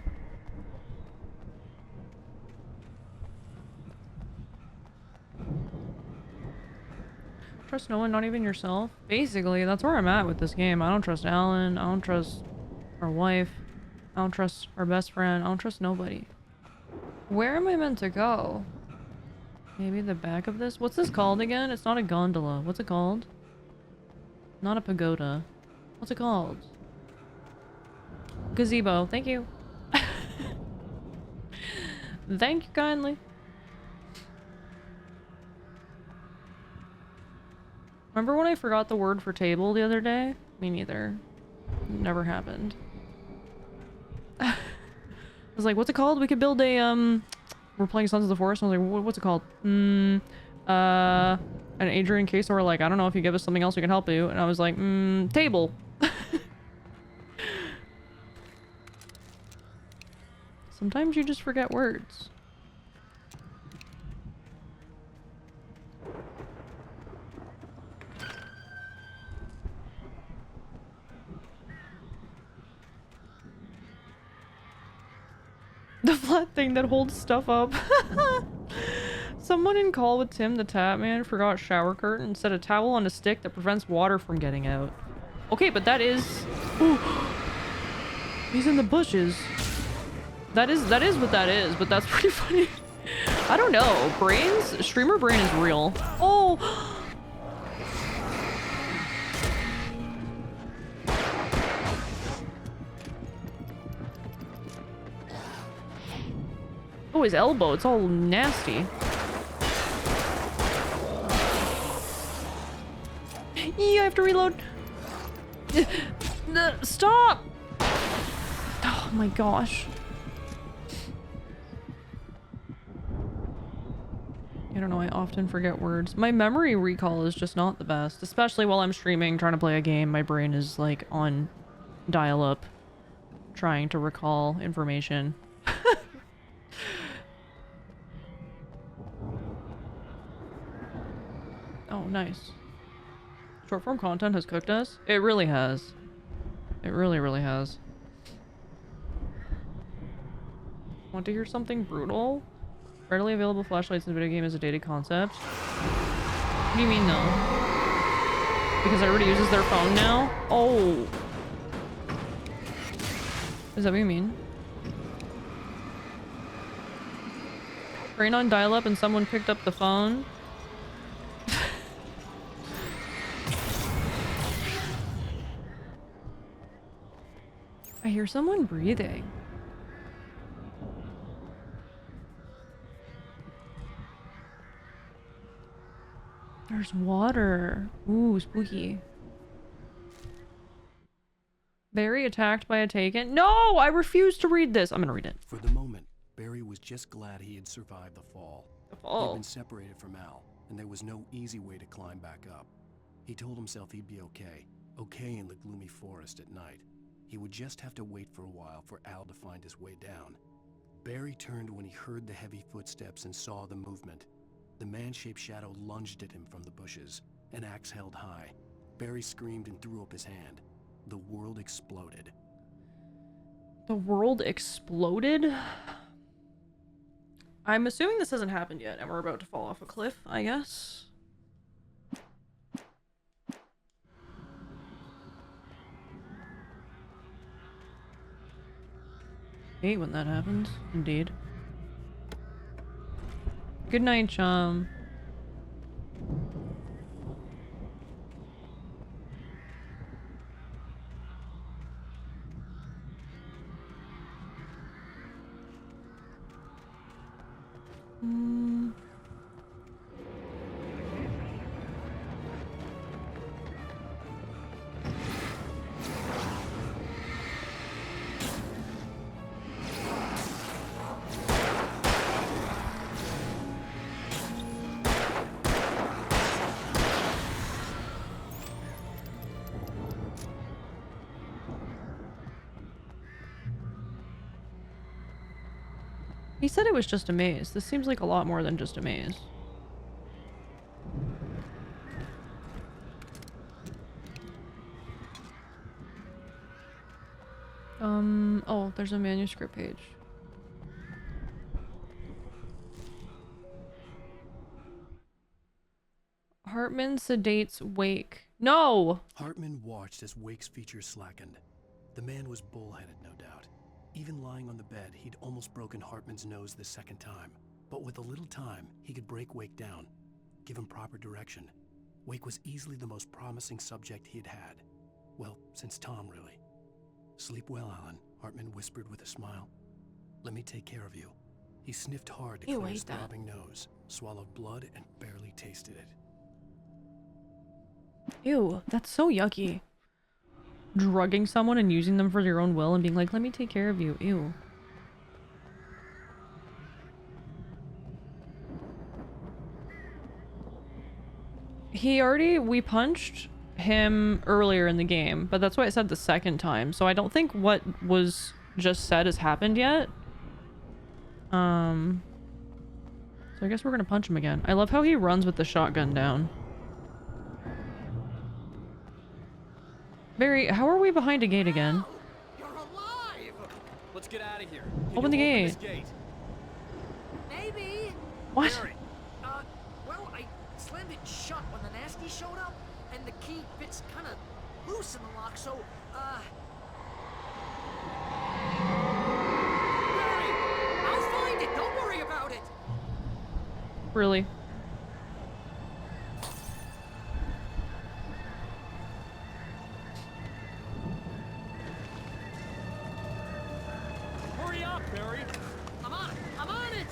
Trust no one, not even yourself? Basically, that's where I'm at with this game. I don't trust Alan. I don't trust our wife. I don't trust our best friend. I don't trust nobody. Where am I meant to go? Maybe the back of this? What's this called again? It's not a gondola. What's it called? Not a pagoda. What's it called? Gazebo. Thank you. Thank you kindly. Remember when I forgot the word for table the other day? Me neither. Never happened. I was like, what's it called? We could build a, we're playing Sons of the Forest, and I was like, what's it called? And Adrian and Queso were like, I don't know, if you give us something else we can help you. And I was like, table. Sometimes you just forget words. The flat thing that holds stuff up. Someone in Call with Tim the Tap Man forgot shower curtain and set a towel on a stick that prevents water from getting out. Okay, but that is... Ooh. He's in the bushes. That is what that is, but that's pretty funny. I don't know. Brains? Streamer brain is real. Oh! Oh, his elbow. It's all nasty. I have to reload. Stop! Oh my gosh. I don't know, I often forget words. My memory recall is just not the best. Especially while I'm streaming, trying to play a game. My brain is like on dial-up, trying to recall information. Oh, nice. Short form content has cooked us? It really has. It really, really has. Want to hear something brutal? Readily available flashlights in the video game is a dated concept. What do you mean, though? Because everybody uses their phone now? Oh. Is that what you mean? Brain on dial-up and someone picked up the phone? I hear someone breathing. There's water. Ooh, spooky. Barry attacked by a Taken? No! I refuse to read this. I'm gonna read it. For the moment, Barry was just glad he had survived the fall. The fall? He'd been separated from Al, and there was no easy way to climb back up. He told himself he'd be okay. Okay in the gloomy forest at night. He would just have to wait for a while for Al to find his way down. Barry turned when he heard the heavy footsteps and saw the movement. The man-shaped shadow lunged at him from the bushes, an axe held high. Barry screamed and threw up his hand. The world exploded. The world exploded? I'm assuming this hasn't happened yet, and we're about to fall off a cliff, I guess. Hate when that happens, indeed. Good night, chum. He said it was just a maze. This seems like a lot more than just a maze. Oh, there's a manuscript page. Hartman sedates Wake. No! Hartman watched as Wake's features slackened. The man was bullheaded, no doubt. Even lying on the bed, he'd almost broken Hartman's nose the second time. But with a little time, he could break Wake down, give him proper direction. Wake was easily the most promising subject he had had. Well, since Tom, really. Sleep well, Alan, Hartman whispered with a smile. Let me take care of you. He sniffed hard to clear his throbbing nose, swallowed blood, and barely tasted it. Ew, that's so yucky. Drugging someone and using them for your own will and being like, let me take care of you. Ew. We punched him earlier in the game, but that's why it said the second time. So I don't think what was just said has happened yet. So I guess we're gonna punch him again. I love how he runs with the shotgun down. Barry, how are we behind a gate again? You're alive! Let's get out of here. Open the gate. Maybe. What? Barry. Well, I slammed it shut when the nasty showed up, and the key fits kind of loose in the lock, so, Barry, I'll find it. Don't worry about it. Really? Hurry up, Barry. I'm on it. I'm on it.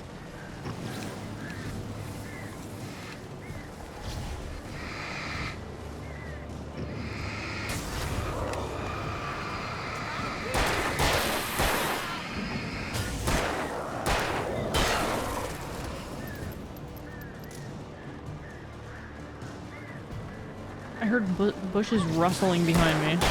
I heard bushes rustling behind me.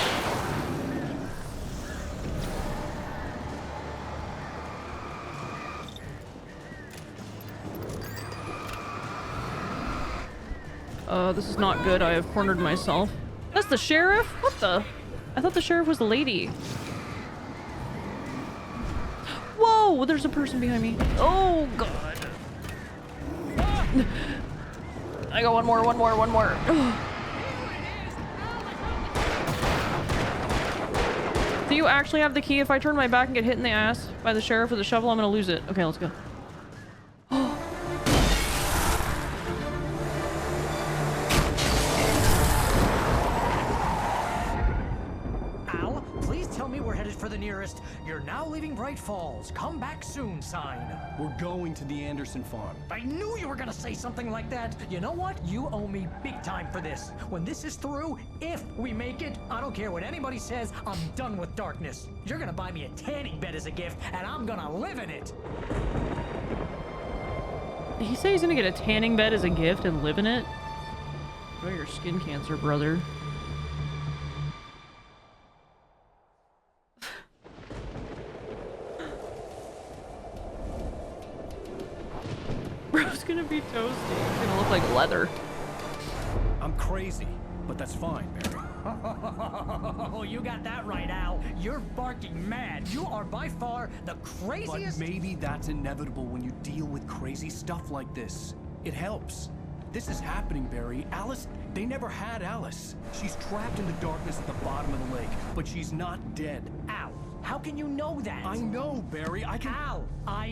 This is not good. I have cornered myself. That's the sheriff? What the? I thought the sheriff was the lady. Whoa! There's a person behind me. Oh, God. I got one more. Do you actually have the key? If I turn my back and get hit in the ass by the sheriff with a shovel, I'm gonna lose it. Okay, let's go. Al, please tell me we're headed for the nearest "You're now leaving Bright Falls. Come back soon" sign. We're going to the Anderson farm. I knew you were gonna say something like that. You know what? You owe me big time for this. When this is through, if we make it, I don't care what anybody says, I'm done with darkness. You're gonna buy me a tanning bed as a gift, and I'm gonna live in it. Did he say he's gonna get a tanning bed as a gift and live in it? Enjoy your skin cancer, brother. Bro's gonna be toasty. He's gonna look like leather. I'm crazy, but that's fine, Barry. Oh, you got that right, Al. You're barking mad. You are by far the craziest. But maybe that's inevitable when you deal with crazy stuff like this. It helps. This is happening, Barry. Alice, they never had Alice. She's trapped in the darkness at the bottom of the lake, but she's not dead. Al, how can you know that? I know, Barry. I can... Al,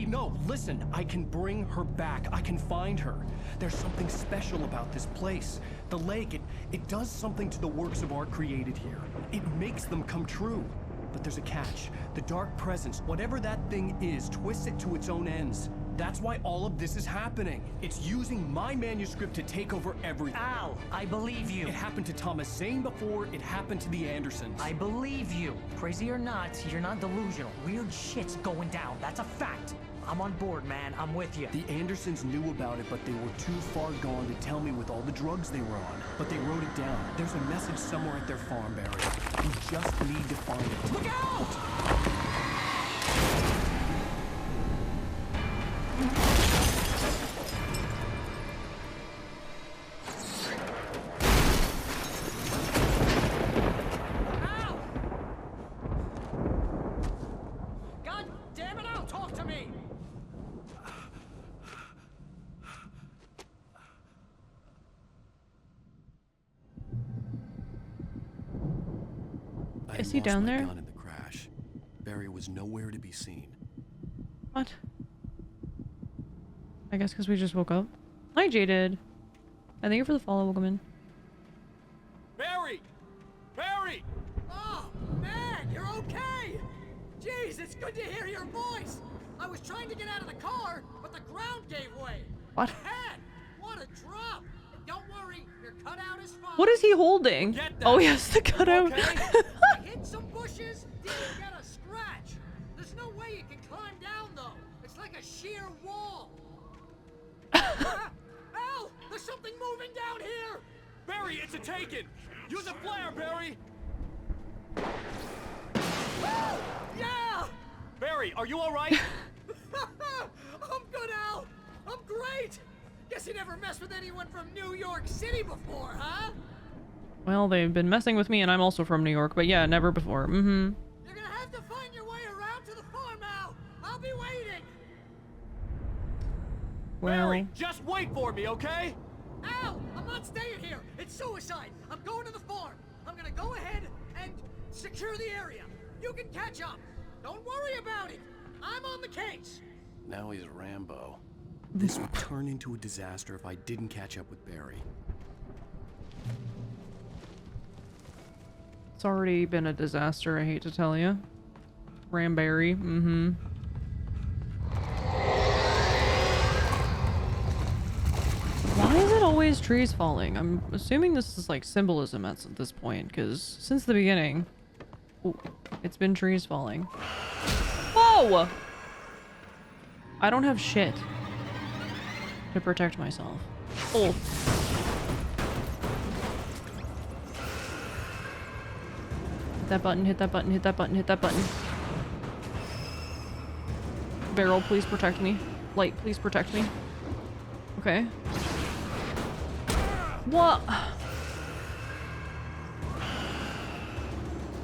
No, listen. I can bring her back. I can find her. There's something special about this place. The lake, it does something to the works of art created here. It makes them come true. But there's a catch. The dark presence, whatever that thing is, twists it to its own ends. That's why all of this is happening. It's using my manuscript to take over everything. Al, I believe you. It happened to Thomas Zane before, it happened to the Andersons. I believe you. Crazy or not, you're not delusional. Weird shit's going down. That's a fact. I'm on board, man. I'm with you. The Andersons knew about it, but they were too far gone to tell me with all the drugs they were on. But they wrote it down. There's a message somewhere at their farm, Barry. We just need to find it. Look out! Is he lost down my there? gun in the crash. Barry was nowhere to be seen. What? I guess because we just woke up. Hi, Jaded. Thank you for the follow. Welcome in. Barry! Barry! Oh, man, you're okay! Jeez, it's good to hear your voice! I was trying to get out of the car, but the ground gave way. What? Man, what a drop! And don't worry, your cutout is fine. What is he holding? Oh, yes, the cutout. I hit some bushes, didn't get a scratch. There's no way you can climb down, though. It's like a sheer wall. Al, there's something moving down here! Barry, it's a taken! Use a flare, Barry! Yeah! Barry, are you alright? I'm good, Al! I'm great! Guess you never messed with anyone from New York City before, huh? Well, they've been messing with me, and I'm also from New York, but yeah, never before. Mm-hmm. You're gonna have to find your way around to the farm, Al! I'll be waiting! Well, Barry, just wait for me, okay? Al, I'm not staying here! It's suicide! I'm going to the farm! I'm gonna go ahead and secure the area. You can catch up. Don't worry about it. I'm on the case. Now he's Rambo. This would turn into a disaster if I didn't catch up with Barry. it's already been a disaster, I hate to tell you. Ramberry, mm-hmm. Why is it always trees falling? I'm assuming this is like symbolism at this point, because since the beginning, ooh, it's been trees falling. Whoa! I don't have shit to protect myself. Oh. Hit that button, hit that button, hit that button, hit that button. Barrel, please protect me. Light, please protect me. Okay. What?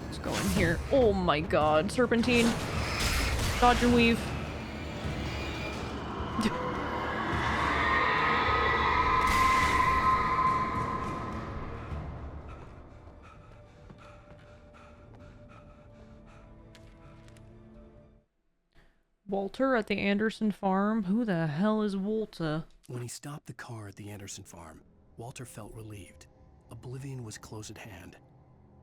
Let's go in here. Oh my god. Serpentine. Dodge and weave. Walter at the Anderson farm? Who the hell is Walter? When he stopped the car at the Anderson farm, Walter felt relieved. Oblivion was close at hand.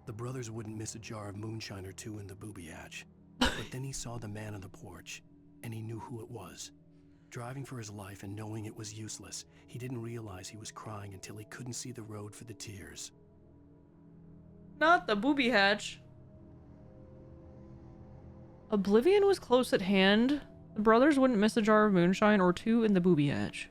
The brothers wouldn't miss a jar of moonshine or two in the booby hatch. But then he saw the man on the porch, and he knew who it was. Driving for his life and knowing it was useless, he didn't realize he was crying until he couldn't see the road for the tears. Not the booby hatch. Oblivion was close at hand. The brothers wouldn't miss a jar of moonshine or two in the booby hatch.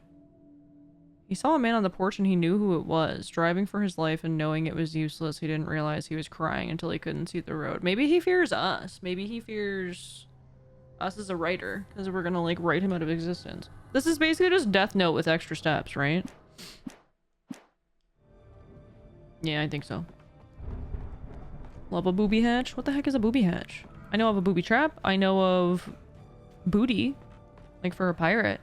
He saw a man on the porch and he knew who it was. Driving for his life and knowing it was useless, he didn't realize he was crying until he couldn't see the road. Maybe he fears us. Maybe he fears us as a writer, because we're gonna, like, write him out of existence. This is basically just Death Note with extra steps, right? Yeah, I think so. Love a booby hatch? What the heck is a booby hatch? I know of a booby trap. I know of booty, like for a pirate.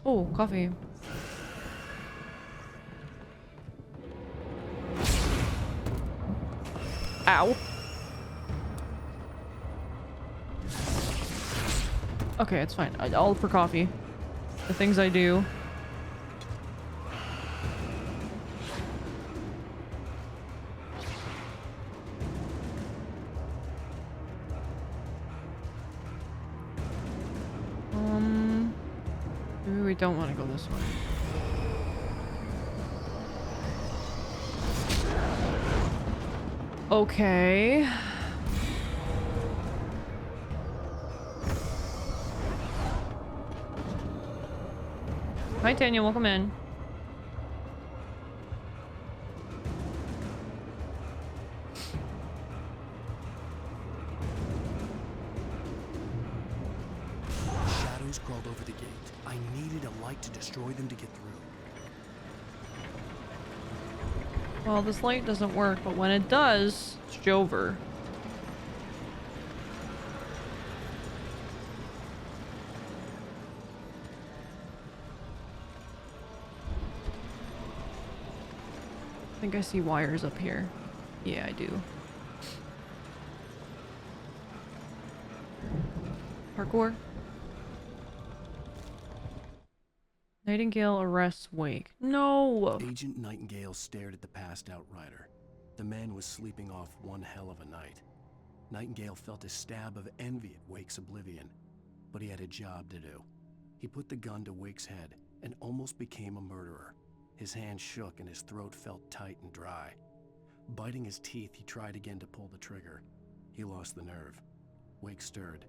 Oh, coffee. Ow. Okay, it's fine. All for coffee. The things I do. Maybe we don't want to go this way. Okay. Hi, Tanya. Welcome in. Shadows crawled over the gate. I needed a light to destroy them to get through. Well, this light doesn't work, but when it does, it's Jover. I think I see wires up here. Yeah, I do. Parkour. Nightingale arrests Wake. No! Agent Nightingale stared at the passed out rider. The man was sleeping off one hell of a night. Nightingale felt a stab of envy at Wake's oblivion, but he had a job to do. He put the gun to Wake's head and almost became a murderer. His hand shook and his throat felt tight and dry. Biting his teeth, he tried again to pull the trigger. He lost the nerve. Wake stirred.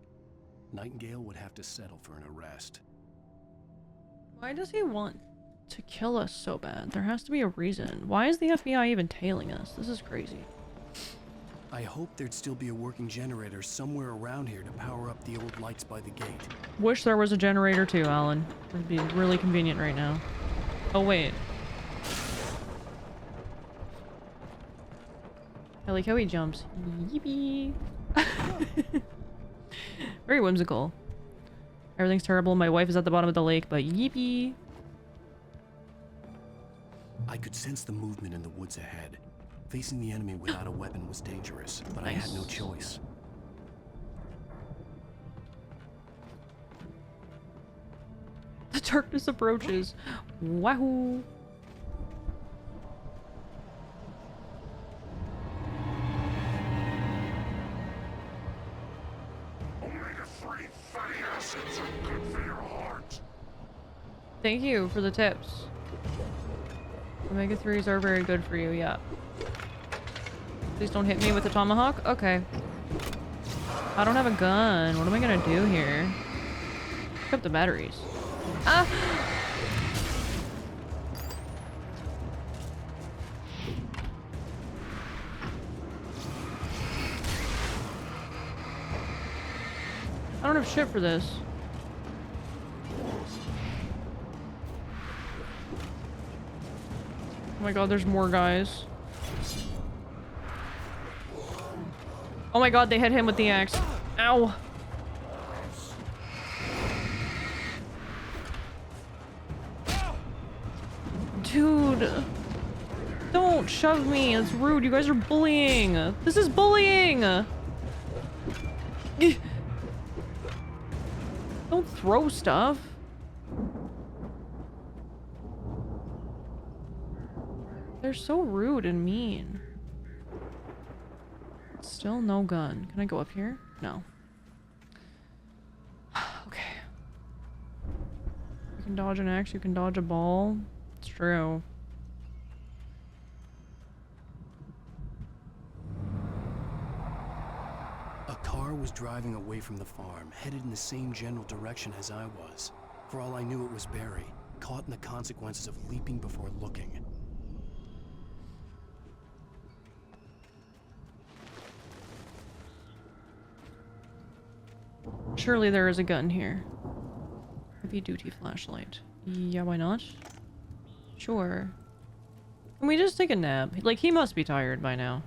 Nightingale would have to settle for an arrest. Why does he want to kill us so bad? There has to be a reason. Why is the FBI even tailing us? This is crazy. I hoped there'd still be a working generator somewhere around here to power up the old lights by the gate. Wish there was a generator too, Alan. It'd be really convenient right now. Oh, wait. I like how he jumps. Yippee! Very whimsical. Everything's terrible. My wife is at the bottom of the lake, but yippee! I could sense the movement in the woods ahead. Facing the enemy without a weapon was dangerous, but I had no choice. The darkness approaches. Wahoo! Omega-3 fatty acids are good for your heart. Thank you for the tips. Omega-3s are very good for you, yeah. Please don't hit me with the tomahawk. Okay. I don't have a gun. What am I gonna do here? Pick up the batteries. Ah! I don't have shit for this. Oh my god, there's more guys. Oh my god, they hit him with the axe. Ow. Dude. Don't shove me. It's rude. You guys are bullying. This is bullying. Don't throw stuff. They're so rude and mean. Still no gun. Can I go up here? No. Okay. You can dodge an axe, you can dodge a ball. It's true. A car was driving away from the farm, headed in the same general direction as I was. For all I knew, it was Barry, caught in the consequences of leaping before looking. Surely there is a gun here. Heavy duty flashlight. Yeah, why not? Sure. Can we just take a nap? Like, he must be tired by now.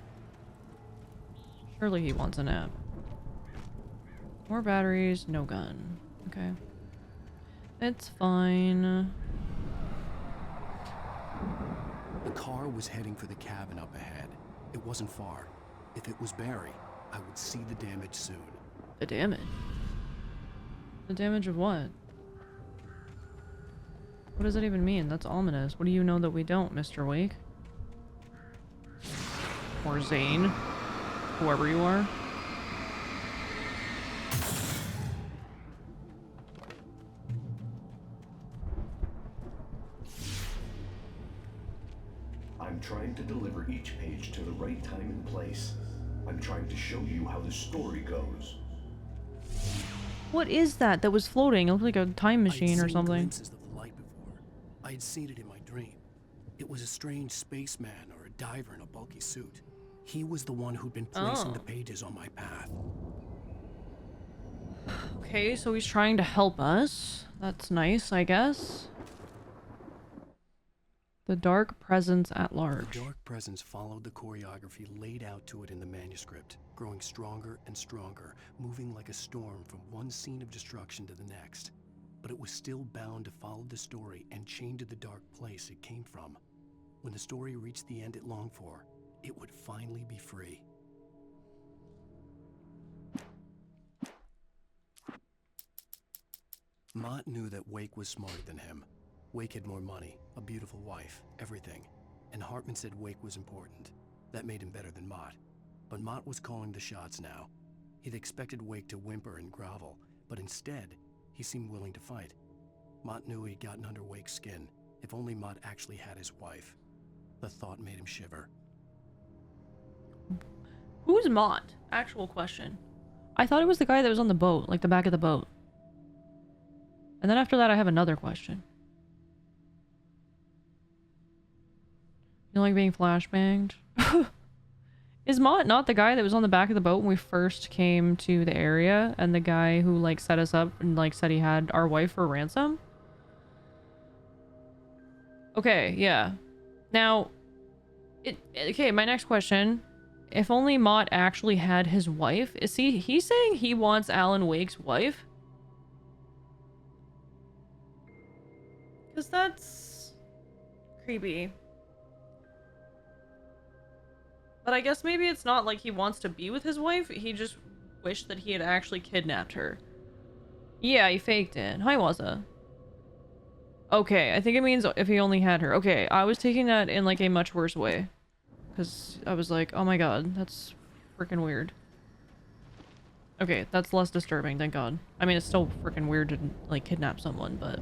Surely he wants a nap. More batteries, no gun. Okay. It's fine. The car was heading for the cabin up ahead. It wasn't far. If it was Barry, I would see the damage soon. The damage? The damage of what? What does that even mean? That's ominous. What do you know that we don't, Mr. Wake? Or Zane? Whoever you are. I'm trying to deliver each page to the right time and place. I'm trying to show you how the story goes. What is that that was floating? It looked like a time machine or something. Glimpses of the light before. I had seen it in my dream. It was a strange spaceman or a diver in a bulky suit. He was the one who'd been placing the pages on my path. Okay, so he's trying to help us. That's nice, I guess. The Dark Presence at Large. The Dark Presence followed the choreography laid out to it in the manuscript, growing stronger and stronger, moving like a storm from one scene of destruction to the next. But it was still bound to follow the story and chained to the dark place it came from. When the story reached the end it longed for, it would finally be free. Mott knew that Wake was smarter than him. Wake had more money, a beautiful wife, everything. And Hartman said Wake was important. That made him better than Mott. But Mott was calling the shots now. He'd expected Wake to whimper and grovel, but instead, he seemed willing to fight. Mott knew he'd gotten under Wake's skin. If only Mott actually had his wife. The thought made him shiver. Who's Mott? Actual question. I thought it was the guy that was on the boat, like the back of the boat. And then after that, I have another question. You like being flashbanged? Is Mott not the guy that was on the back of the boat when we first came to the area? And the guy who, like, set us up and, like, said he had our wife for ransom? Okay, yeah. Now, okay, my next question. If only Mott actually had his wife, is he's saying he wants Alan Wake's wife? Because that's creepy. But I guess maybe it's not like he wants to be with his wife, he just wished that he had actually kidnapped her. Yeah, he faked it. Hi, Waza. Okay, I think it means if he only had her. Okay, I was taking that in like a much worse way. Because I was like, oh my god, that's freaking weird. Okay, that's less disturbing, thank god. I mean, it's still freaking weird to like kidnap someone, but...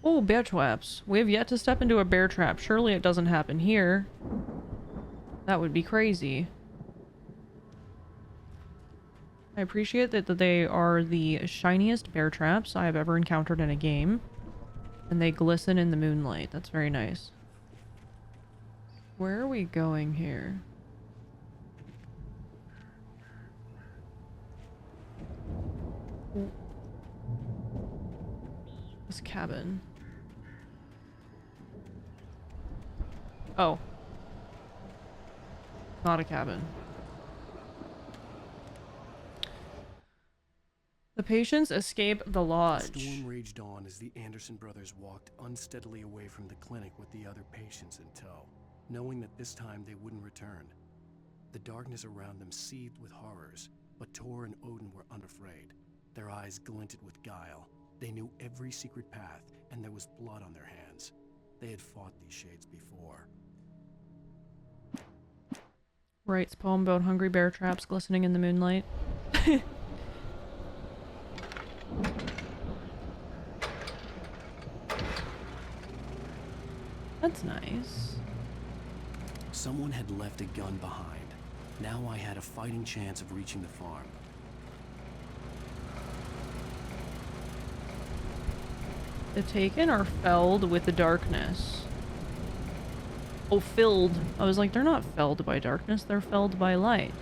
Oh, bear traps. We have yet to step into a bear trap. Surely it doesn't happen here. That would be crazy. I appreciate that they are the shiniest bear traps I have ever encountered in a game. And they glisten in the moonlight. That's very nice. Where are we going here? This cabin. Oh. Not a cabin. The patients escape the lodge. The storm raged on as the Anderson brothers walked unsteadily away from the clinic with the other patients in tow, knowing that this time they wouldn't return. The darkness around them seethed with horrors, but Tor and Odin were unafraid. Their eyes glinted with guile. They knew every secret path, and there was blood on their hands. They had fought these shades before. Writes poem about hungry bear traps glistening in the moonlight. That's nice. Someone had left a gun behind. Now I had a fighting chance of reaching the farm. The taken are felled with the darkness. Oh, filled. I was like, they're not felled by darkness, they're felled by light.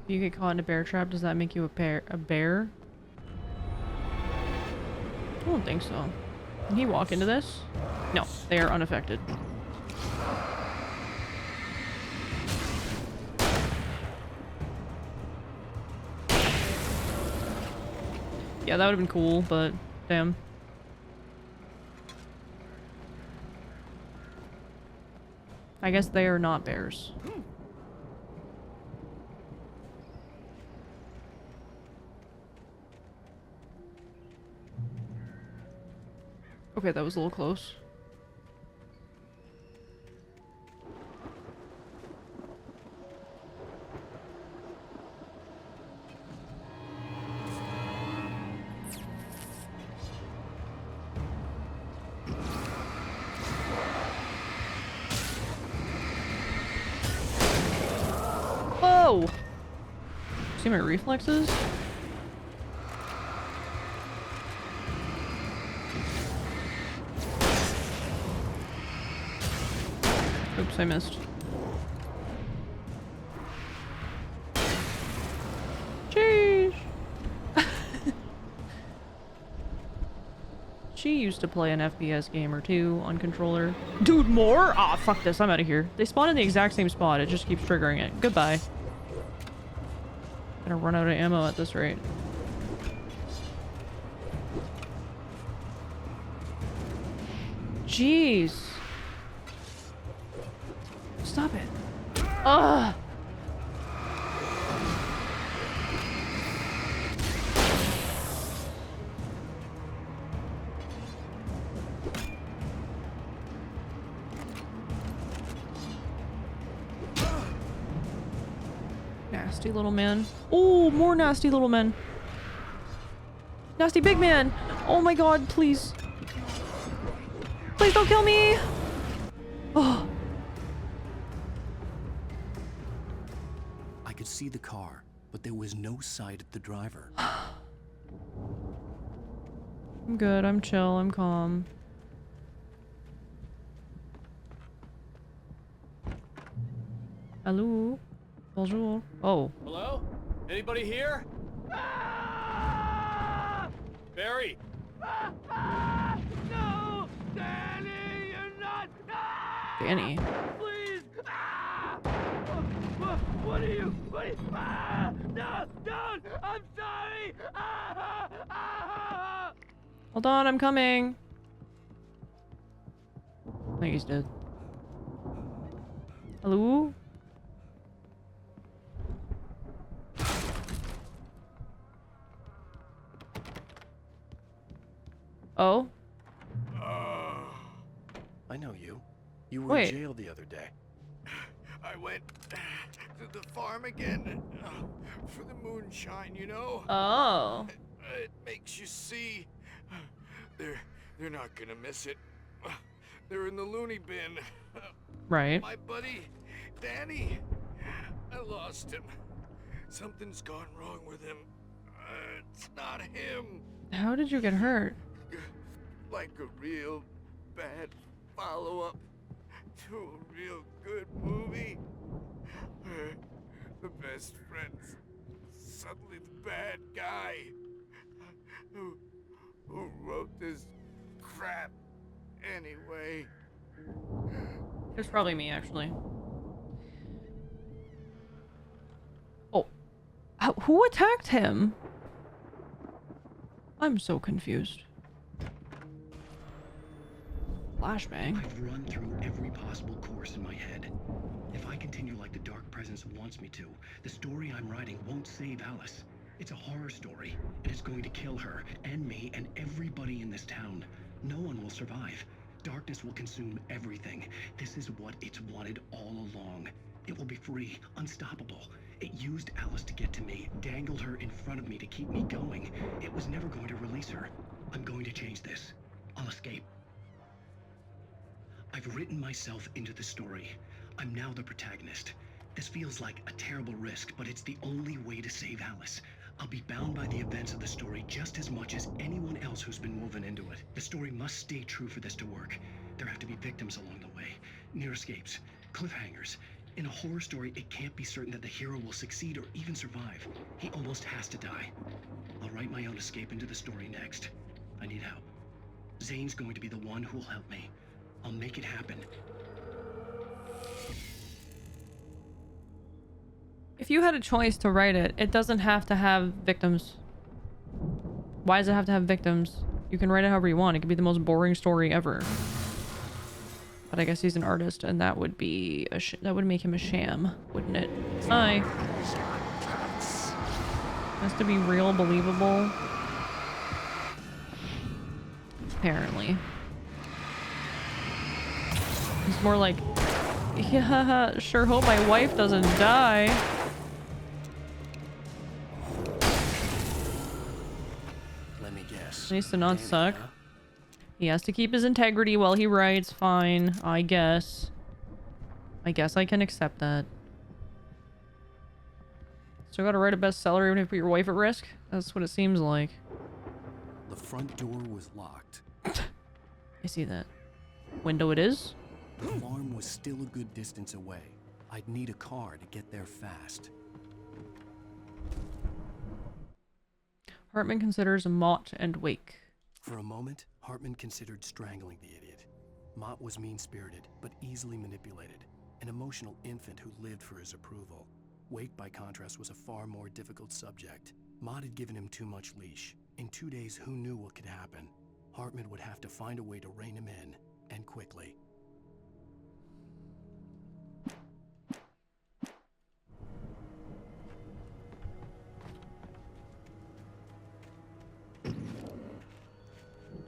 If you get caught in a bear trap, does that make you a bear? I don't think so. Can he walk into this? No, they are unaffected. Yeah, that would have been cool, but damn. I guess they are not bears. Okay, that was a little close. Whoa! See my reflexes? Oops, I missed. Sheesh! Sheesh. used to play an FPS game or two on controller. Dude, more? Ah, fuck this. I'm out of here. They spawn in the exact same spot. It just keeps triggering it. Goodbye. Gonna run out of ammo at this rate. Jeez. Stop it. Ugh. Nasty little man. Oh, more nasty little men. Nasty big man. Oh my god, please. Please don't kill me. Oh. I could see the car, but there was no sight of the driver. I'm good. I'm chill. I'm calm. Hello. Bonjour. Oh. Hello? Anybody here? Barry! No! Danny, you're not! Danny. Please! What are you? No! Don't! I'm sorry! Hold on, I'm coming. I think he's dead. Hello? Oh? I know you. You were Wait. in jail the other day. I went to the farm again for the moonshine, you know? Oh. It makes you see. They're not gonna miss it. They're in the loony bin. Right. My buddy, Danny, I lost him. Something's gone wrong with him. It's not him. How did you get hurt? Like a real bad follow-up to a real good movie. The best friend's suddenly the bad guy. Who wrote this crap anyway? It was probably me, actually. Oh. Who attacked him? I'm so confused. Flashbang. I've run through every possible course in my head. If I continue like the Dark Presence wants me to, the story I'm writing won't save Alice. It's a horror story, and it's going to kill her, and me, and everybody in this town. No one will survive. Darkness will consume everything. This is what it's wanted all along. It will be free, unstoppable. It used Alice to get to me, dangled her in front of me to keep me going. It was never going to release her. I'm going to change this. I'll escape. I've written myself into the story. I'm now the protagonist. This feels like a terrible risk, but it's the only way to save Alice. I'll be bound by the events of the story just as much as anyone else who's been woven into it. The story must stay true for this to work. There have to be victims along the way, near escapes, cliffhangers. In a horror story, it can't be certain that the hero will succeed or even survive. He almost has to die. I'll write my own escape into the story next. I need help. Zane's going to be the one who'll help me. I'll make it happen. If you had a choice to write it, it doesn't have to have victims. Why does it have to have victims? You can write it however you want. It could be the most boring story ever. But I guess he's an artist, and that would be that would make him a sham, wouldn't it? Hi. Has to be real, believable. Apparently. It's more like, yeah, sure hope my wife doesn't die. Let me guess. Nice to not suck. He has to keep his integrity while he writes. Fine, I guess. I guess I can accept that. Still gotta write a bestseller even if you put your wife at risk? That's what it seems like. The front door was locked. I see that. Window it is? The farm was still a good distance away. I'd need a car to get there fast. Hartman considers Mott and Wake. For a moment, Hartman considered strangling the idiot. Mott was mean-spirited, but easily manipulated, an emotional infant who lived for his approval. Wake, by contrast, was a far more difficult subject. Mott had given him too much leash. In 2 days, who knew what could happen? Hartman would have to find a way to rein him in, and quickly.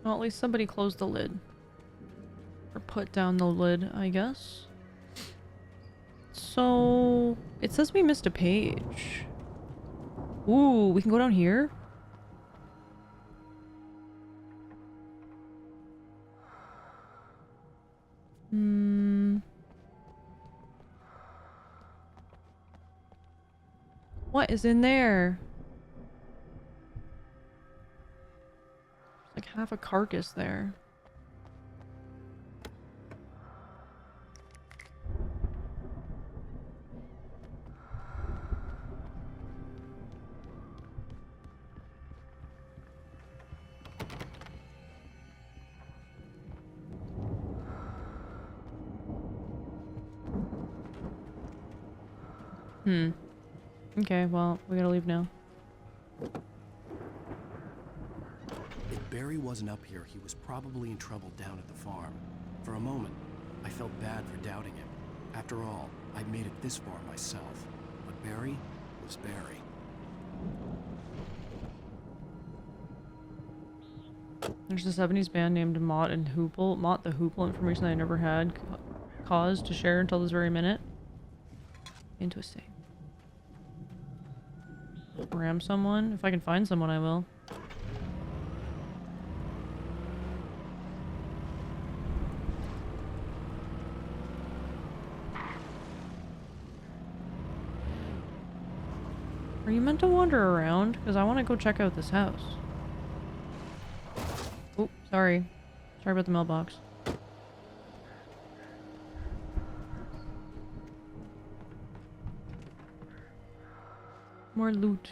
Well, at least somebody closed the lid. Or put down the lid, I guess. So, it says we missed a page. Ooh, we can go down here? What is in there? Like half a carcass there. Okay, well, we gotta leave now. If Barry wasn't up here, he was probably in trouble down at the farm. For a moment, I felt bad for doubting him. After all, I'd made it this far myself. But Barry was Barry. There's a 70s band named Mott and Hoople. Mott the Hoople, information that I never had cause to share until this very minute. Interesting. Ram someone? If I can find someone, I will. Are you meant to wander around? Because I want to go check out this house. Oh, sorry. Sorry about the mailbox. More loot.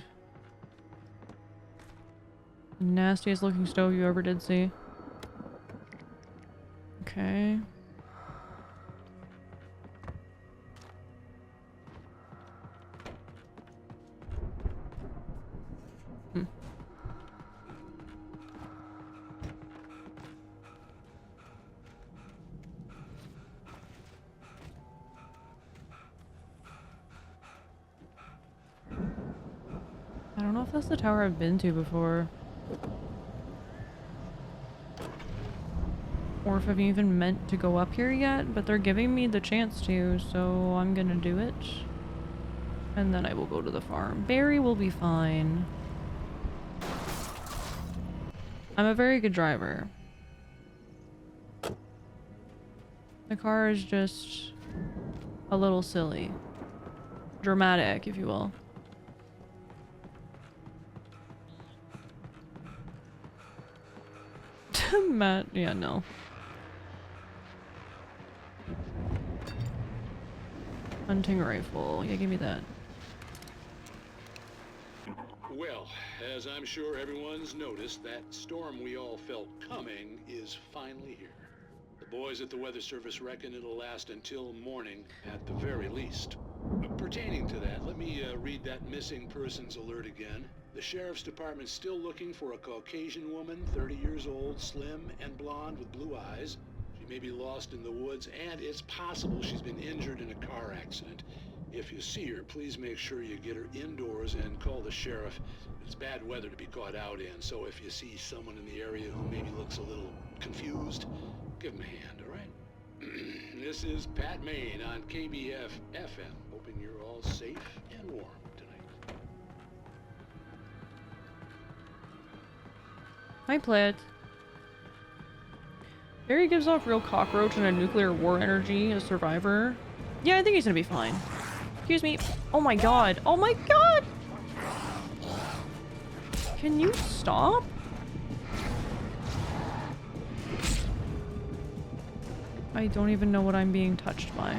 The nastiest looking stove you ever did see. Okay. I don't know if that's the tower I've been to before. Or if I've even meant to go up here yet, but they're giving me the chance to, so I'm gonna do it. And then I will go to the farm. Barry will be fine. I'm a very good driver. The car is just a little silly. Dramatic, if you will. Matt, yeah, no. Hunting rifle. Yeah, give me that. Well, as I'm sure everyone's noticed, that storm we all felt coming is finally here. The boys at the Weather Service reckon it'll last until morning at the very least. Pertaining to that, let me read that missing persons alert again. The Sheriff's Department's still looking for a Caucasian woman, 30 years old, slim and blonde with blue eyes. She may be lost in the woods, and it's possible she's been injured in a car accident. If you see her, please make sure you get her indoors and call the sheriff. It's bad weather to be caught out in, so if you see someone in the area who maybe looks a little confused, give them a hand, all right? This is Pat Maine on KBF FM, hoping you're all safe and warm tonight. Hi, Plaid. Barry gives off real cockroach and a nuclear war energy as survivor. Yeah, I think he's gonna be fine. Excuse me. Oh my god. Oh my god! Can you stop? I don't even know what I'm being touched by.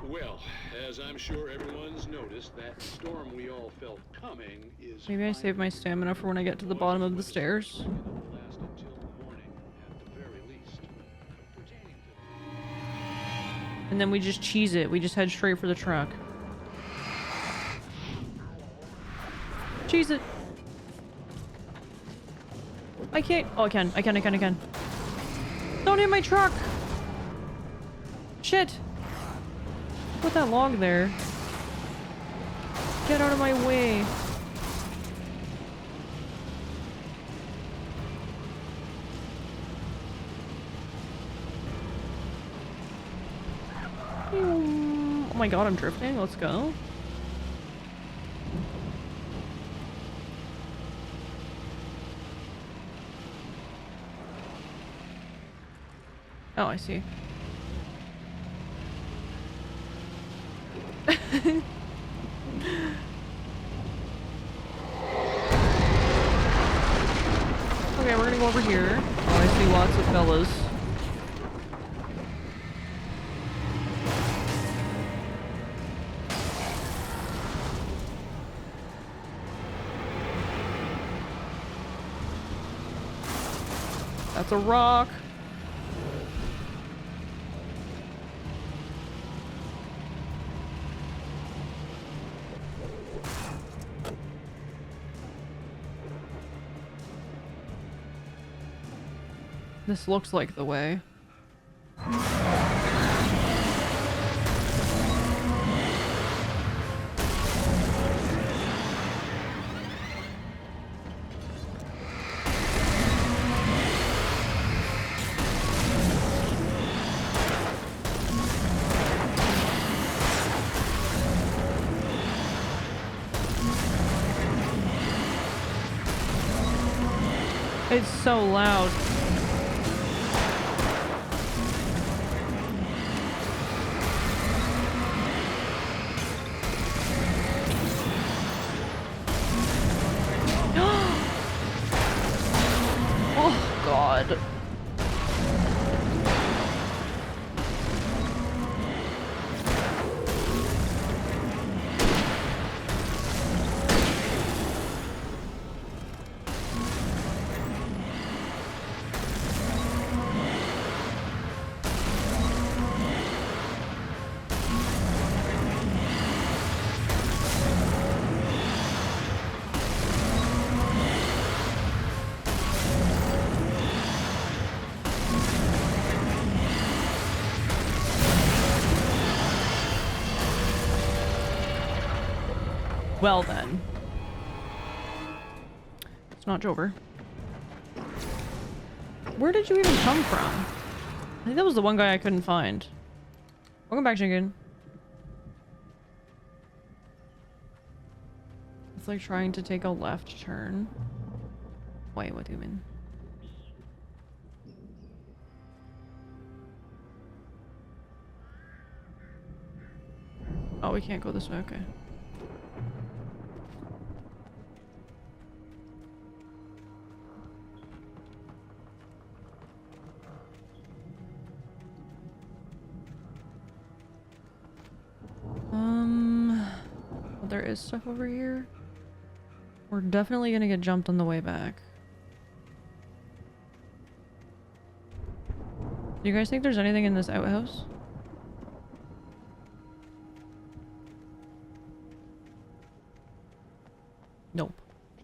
Well, as I'm sure everyone's noticed, that storm we all felt coming is Maybe I save my stamina for when I get to the bottom of the stairs. last until morning at the very least. And then we just cheese it. We just head straight for the truck. Cheese it. I can't. Oh, I can. I can. Don't hit my truck. Shit. Put that log there. Get out of my way. Oh my god, I'm drifting. Let's go. Oh, I see. Okay, we're gonna go over here. Oh, I see lots of fellas. That's a rock. This looks like the way. It's so loud. Oh god. Well then. It's not Jover. Where did you even come from? I think that was the one guy I couldn't find. Welcome back, Chicken. It's like trying to take a left turn. Wait, what do you mean? Oh, we can't go this way, okay. Well, there is stuff over here. We're definitely gonna get jumped on the way back. Do you guys think there's anything in this outhouse? Nope.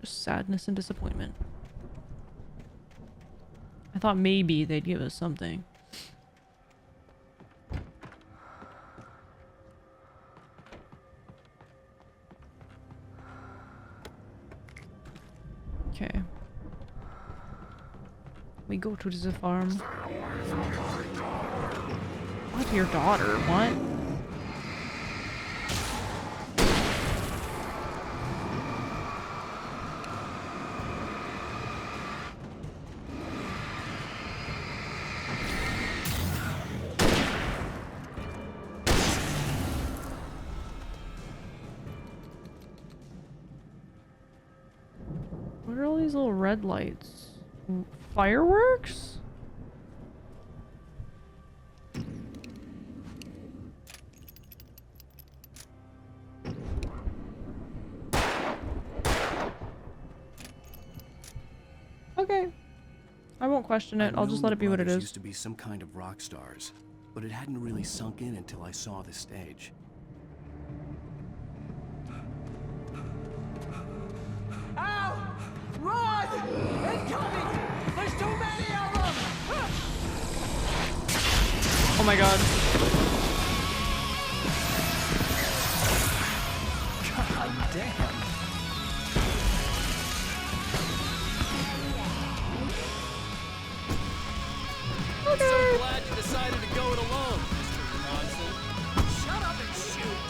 Just sadness and disappointment. I thought maybe they'd give us something. Okay. We go to the farm. What? Your daughter? What? What are all these little red lights? Fireworks? Okay. I won't question it. I'll just let it be what it is. Used to be some kind of rock stars, but it hadn't really sunk in until I saw the stage. Ow! Run! Incoming! There's too many of them! Oh my god. God damn. I'm so glad you decided to go it alone, Mr. Johnson. Shut up and shoot!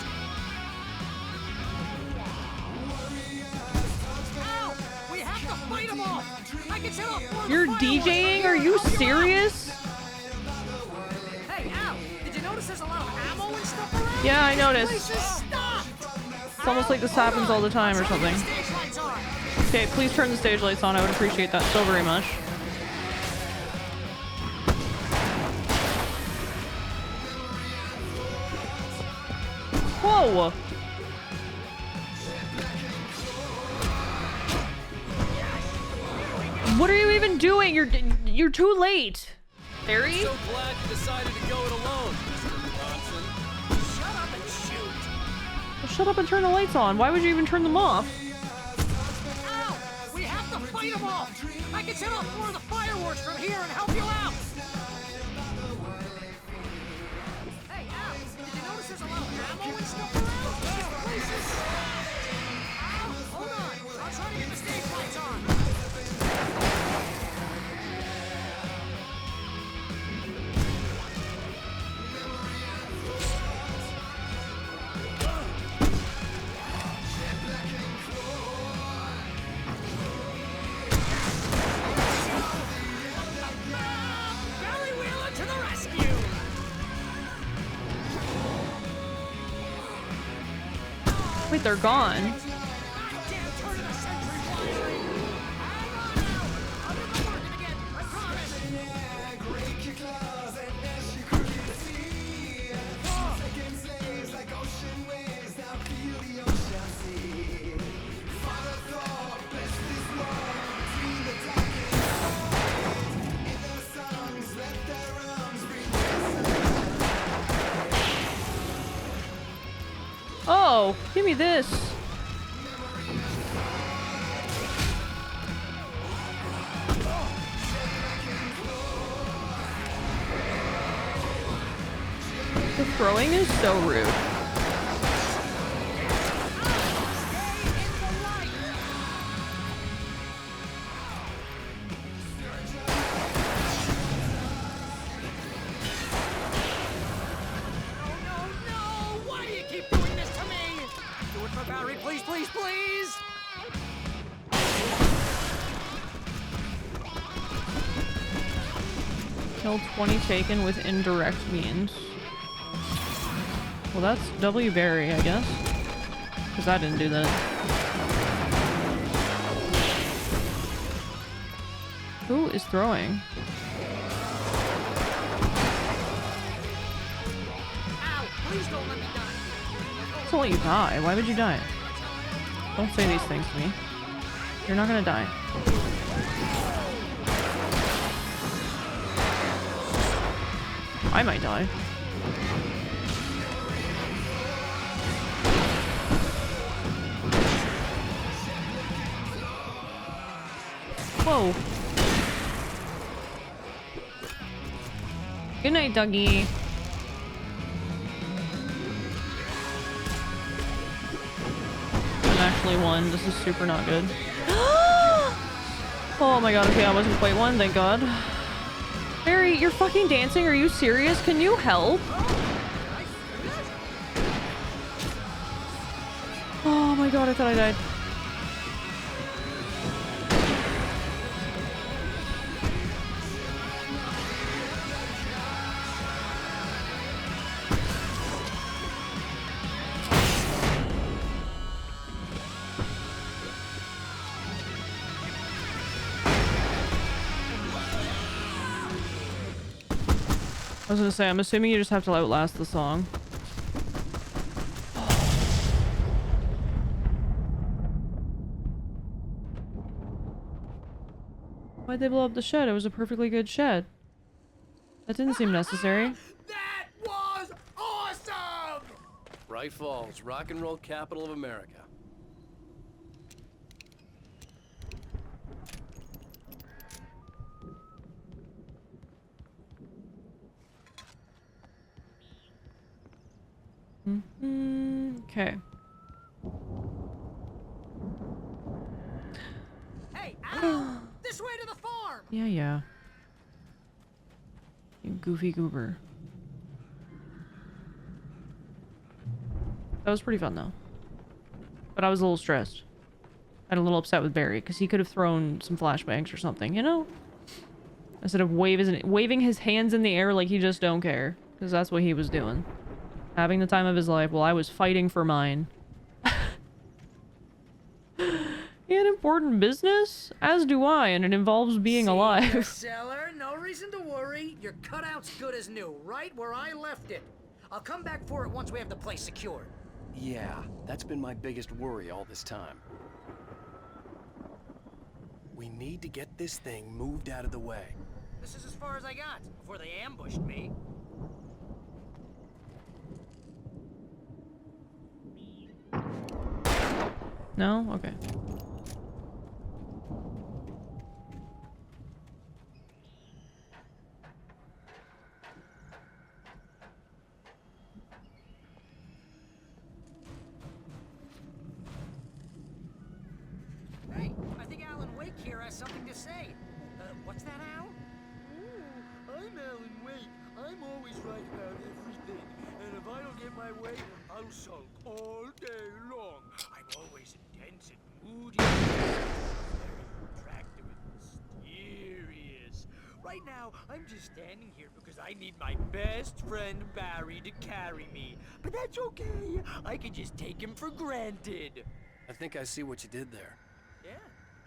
Ow! We have to fight them all! I can set off more You're DJing? Are you serious? Hey, Al! Did you notice there's a lot of ammo and stuff around? Yeah, I noticed. This place is stocked! It's almost like this happens all the time or something. Stage lights on! Okay, please turn the stage lights on. I would appreciate that so very much. Whoa! What are you even doing? You're too late. Barry? I'm so glad you decided to go it alone, Mr. Johnson. Shut up and shoot! Well, shut up and turn the lights on. Why would you even turn them off? Ow! We have to fight them all! I can set off more of the fireworks from here and help you out! Hey, Al! Did you notice there's a lot of ammo and stuff around? This place is... Al, hold on! I'm trying to get the stage lights on! Barry Wheeler to the rescue! Wait, they're gone. Goddamn turn of the century flying! Hang on, Al! I'll get them working again, I promise! Oh, give me this. The throwing is so rude. No! Why do you keep doing this to me? Do it for Barry, please, please, please! Kill 20 taken with indirect means. Well, that's W. Barry, I guess. Because I didn't do that. Who is throwing? Ow! Please don't let me die! Don't let you die. Why would you die? Don't say these things to me. You're not gonna die. I might die. Whoa. Good night, Dougie. I'm actually one. This is super not good. Oh my god, okay, I wasn't quite one, thank god. Barry, you're fucking dancing? Are you serious? Can you help? Oh my god, I thought I died. I was gonna say, I'm assuming you just have to outlast the song. Why'd they blow up the shed? It was a perfectly good shed. That didn't seem necessary. That was awesome! Bright Falls, rock and roll capital of America. Okay. Hey, Al! This way to the farm! Yeah. You goofy goober. That was pretty fun though. But I was a little stressed. And a little upset with Barry because he could have thrown some flashbangs or something, you know? Instead of waving his hands in the air like he just don't care. Because that's what he was doing. Having the time of his life while I was fighting for mine. He had important business, as do I, and it involves being alive. Seller, no reason to worry. Your cutout's good as new, right where I left it. I'll come back for it once we have the place secured. Yeah, that's been my biggest worry all this time. We need to get this thing moved out of the way. This is as far as I got before they ambushed me. No? Okay. Hey, I think Alan Wake here has something to say. What's that, Al? I'm Alan Wake. I'm always right about everything. And if I don't get my way, I'll sulk all day long. I'm always intense and moody. Very attractive and mysterious. Right now, I'm just standing here because I need my best friend Barry to carry me. But that's okay. I can just take him for granted. I think I see what you did there. Yeah,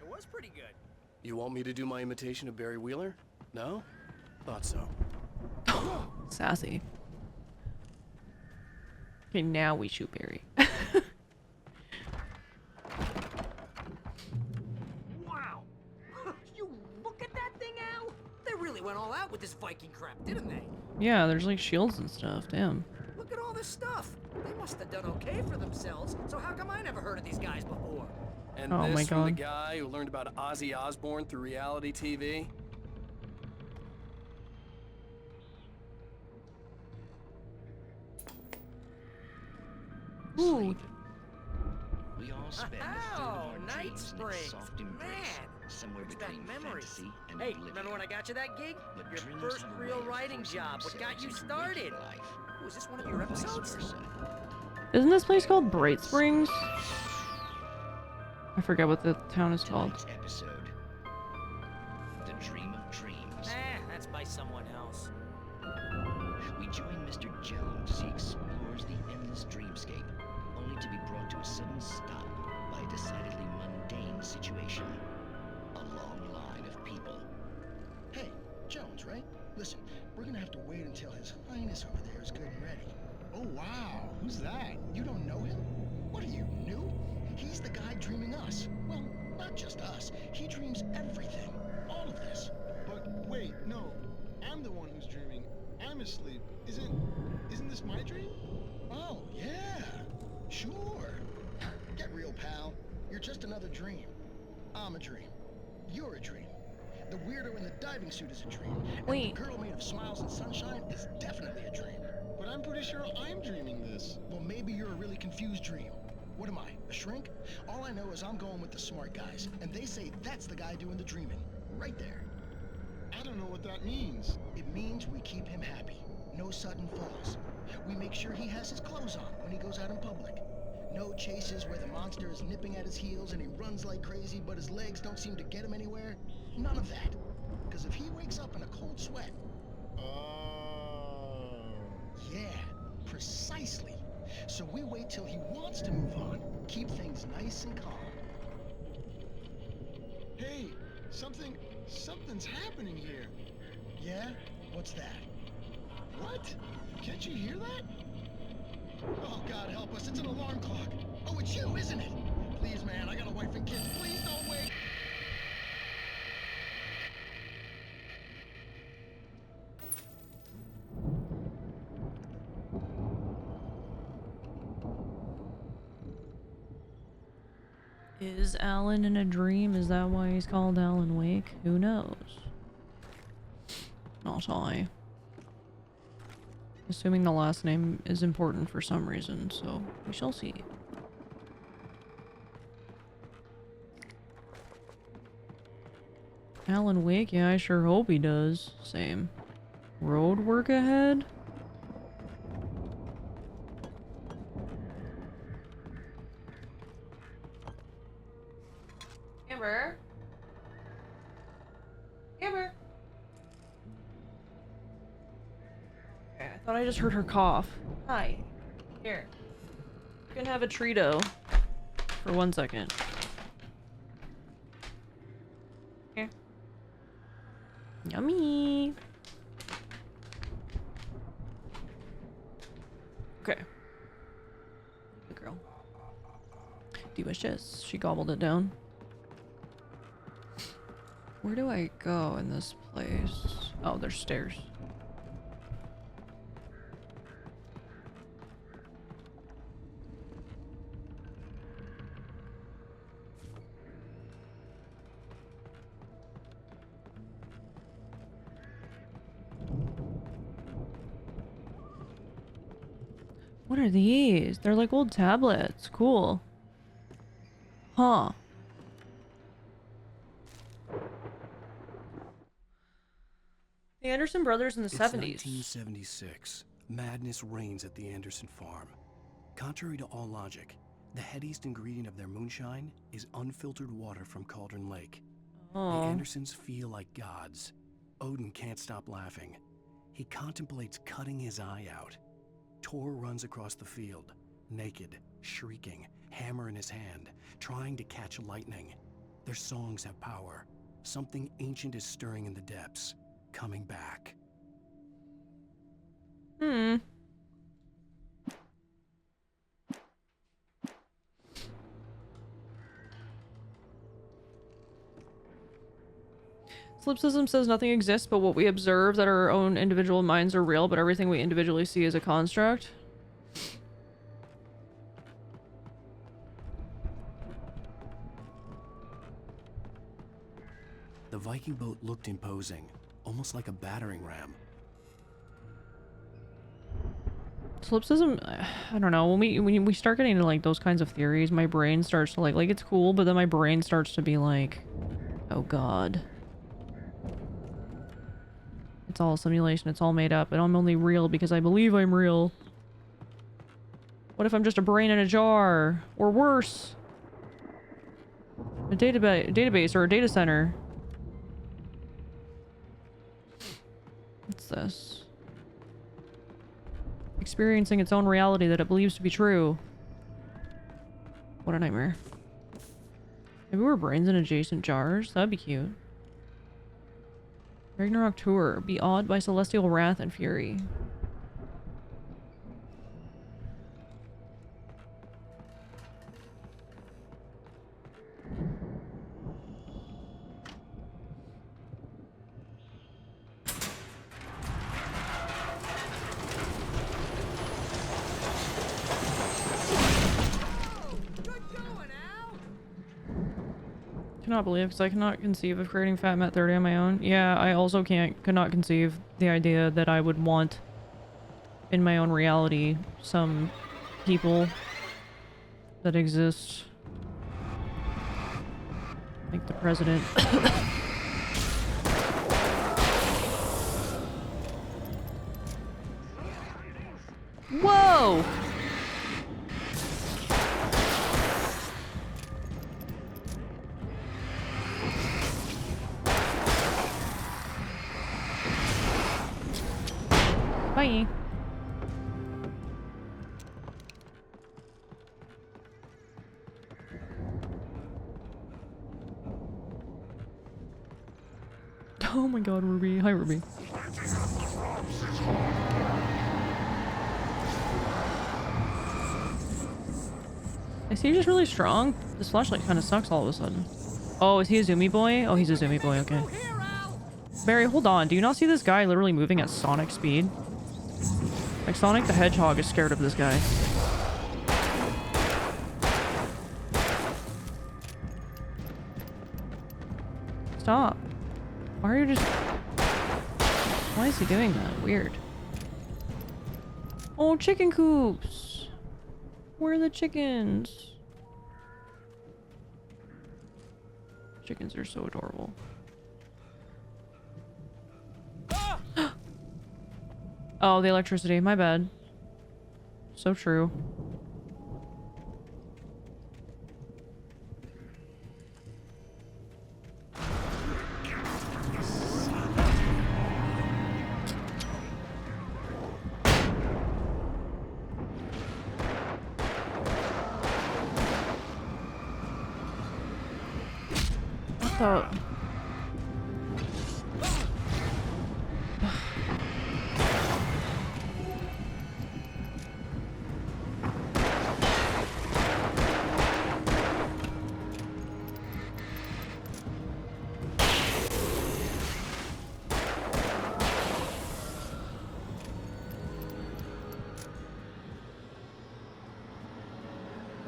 it was pretty good. You want me to do my imitation of Barry Wheeler? No? Thought so. Sassy. Okay, now we shoot Barry. Wow! You look at that thing, Al? They really went all out with this Viking crap, didn't they? Yeah, there's like shields and stuff. Damn. Look at all this stuff. They must have done okay for themselves. So how come I never heard of these guys before? And Oh this my from the God. guy who learned about Ozzy Osbourne through reality TV? Ooh. We all spend a third of our Night dreams in Springs. a soft embrace, Man, somewhere brings back between memories. fantasy and Hey, oblivion. remember when I got you that gig? But Your dreams first have a real way of writing forcing job. What got you themselves into started? waking life. Was this one of your Vice episodes? versa. Isn't this place called Bright Springs? I forget what the town is called. Tonight's episode, The Dream of Dreams. That's by someone else. We join Mr. Jones as he explores the endless dreamscape, only to be brought to a sudden stop by a decidedly mundane situation. A long line of people. Hey, Jones, right? Listen, we're gonna have to wait until His Highness over there is good and ready. Oh, wow. Who's that? You don't know him? What are you, new? He's the guy dreaming us. Well, not just us. He dreams everything. All of this. But wait, no. I'm the one who's dreaming. I'm asleep. Isn't this my dream? Oh, yeah. Sure. Get real, pal. You're just another dream. I'm a dream. You're a dream. The weirdo in the diving suit is a dream. Wait. And the girl made of smiles and sunshine is definitely a dream. But I'm pretty sure I'm dreaming this. Well, maybe you're a really confused dream. What am I, a shrink? All I know is I'm going with the smart guys, and they say that's the guy doing the dreaming. Right there. I don't know what that means. It means we keep him happy. No sudden falls. We make sure he has his clothes on when he goes out in public. No chases where the monster is nipping at his heels and he runs like crazy, but his legs don't seem to get him anywhere. None of that. Because if he wakes up in a cold sweat... Yeah, precisely. So we wait till he wants to move on. Keep things nice and calm. Hey, something's happening here. Yeah? What's that? What? Can't you hear that? Oh, God help us, it's an alarm clock. Oh, it's you, isn't it? Please, man, I got a wife and kids. Please don't wait. Is Alan in a dream? Is that why he's called Alan Wake? Who knows? Not I. Assuming the last name is important for some reason, so we shall see. Alan Wake? Yeah, I sure hope he does. Same. Road work ahead? Amber? Amber? Okay, I thought I just heard her cough. Hi. Here. You can have a Treato. For 1 second. Here. Yummy! Okay. Good girl. Delicious. She gobbled it down. Where do I go in this place? Oh, there's stairs. What are these? They're like old tablets. Cool. Huh. The Anderson brothers in the 70s. 1976. Madness reigns at the Anderson farm. Contrary to all logic, the headiest ingredient of their moonshine is unfiltered water from Cauldron Lake. Oh. The Andersons feel like gods. Odin can't stop laughing. He contemplates cutting his eye out. Tor runs across the field, naked, shrieking, hammer in his hand, trying to catch lightning. Their songs have power. Something ancient is stirring in the depths, coming back. Solipsism says nothing exists but what we observe, that our own individual minds are real, but everything we individually see is a construct. The Viking boat looked imposing, almost like a battering ram. Solipsism, I don't know, when we start getting into like those kinds of theories, my brain starts to like it's cool, but then my brain starts to be like, oh god. It's all a simulation, it's all made up, and I'm only real because I believe I'm real. What if I'm just a brain in a jar? Or worse? A database or a data center. What's this? Experiencing its own reality that it believes to be true. What a nightmare. Maybe we're brains in adjacent jars? That'd be cute. Ragnarok Tour. Be awed by celestial wrath and fury. Cannot believe, because I cannot conceive of creating Fat Matt 30 on my own. Yeah, I also could not conceive the idea that I would want in my own reality some people that exist, like the president. Whoa! Bye. Oh my god, Ruby. Hi, Ruby. Is he just really strong? This flashlight kind of sucks all of a sudden. Oh, is he a zoomy boy? Oh, he's a zoomy boy, okay. Barry, hold on. Do you not see this guy literally moving at Sonic speed? Like, Sonic the Hedgehog is scared of this guy. stop. Why are you just... Why is he doing that? Weird. Oh, chicken coops! Where are the chickens? Chickens are so adorable. Oh, the electricity. My bad. So true. What the...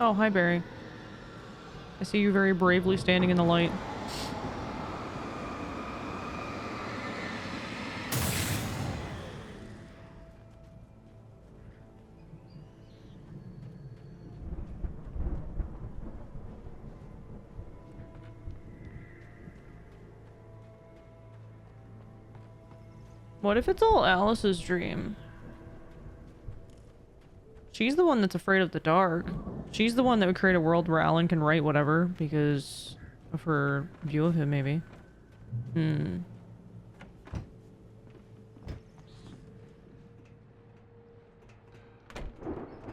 Oh, hi, Barry. I see you very bravely standing in the light. What if it's all Alice's dream? She's the one that's afraid of the dark. She's the one that would create a world where Alan can write whatever because of her view of him, maybe. Hmm.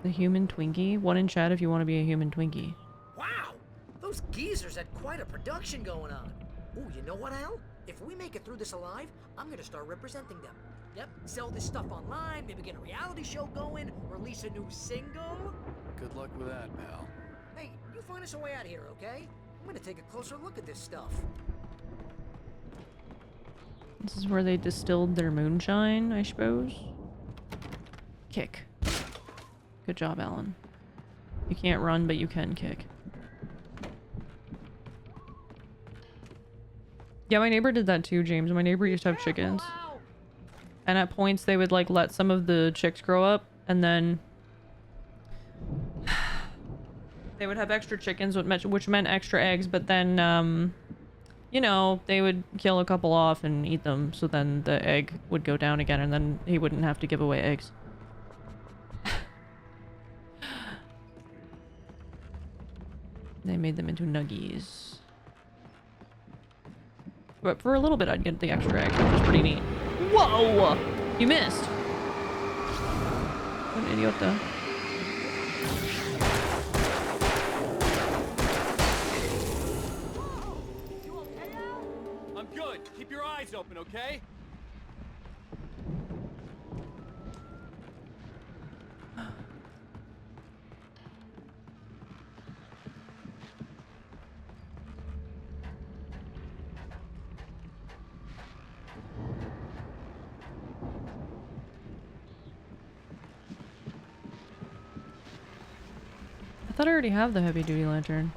The human Twinkie? One in chat if you want to be a human Twinkie. Wow! Those geezers had quite a production going on. Ooh, you know what, Al? If we make it through this alive, I'm gonna start representing them. Yep, sell this stuff online, maybe get a reality show going, release a new single. Good luck with that, pal. Hey, you find us a way out of here, okay? I'm gonna take a closer look at this stuff. This is where they distilled their moonshine, I suppose. Kick. Good job, Alan. You can't run, but you can kick. Yeah, my neighbor did that too, James. My neighbor used to have chickens. And at points they would like let some of the chicks grow up and then they would have extra chickens which meant extra eggs, but then you know, they would kill a couple off and eat them, so then the egg would go down again and then he wouldn't have to give away eggs. They made them into nuggies. But for a little bit I'd get the extra egg, which was pretty neat. Whoa! You missed! What an idiota. I'm good. Keep your eyes open, okay? I thought I already have the heavy-duty lantern.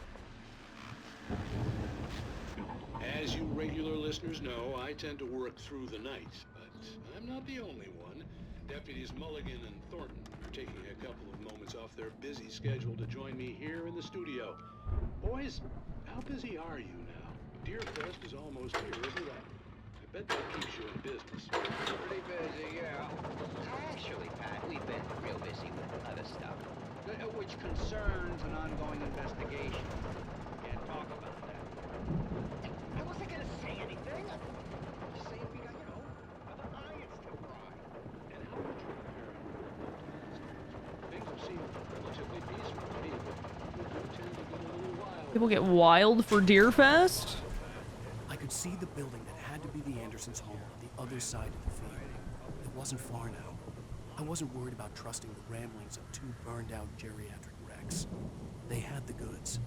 As you regular listeners know, I tend to work through the night, but I'm not the only one. Deputies Mulligan and Thornton are taking a couple of moments off their busy schedule to join me here in the studio. Boys, how busy are you now? Deerfest is almost here, isn't it? I bet that keeps you in business. Pretty busy, yeah. Actually, Pat, we've been real busy with other stuff. Which concerns an ongoing investigation. Can't talk about that. I wasn't gonna say anything. I'm just saying we got, you know, other irons to fry. And how would you compare it? Things have seemed relatively peaceful to me, but people tend to get a little wild. People get wild for Deerfest? I could see the building that had to be the Andersons' home on the other side of the field. It wasn't far now. I wasn't worried about trusting the ramblings of two burned-out geriatric wrecks. They had the goods.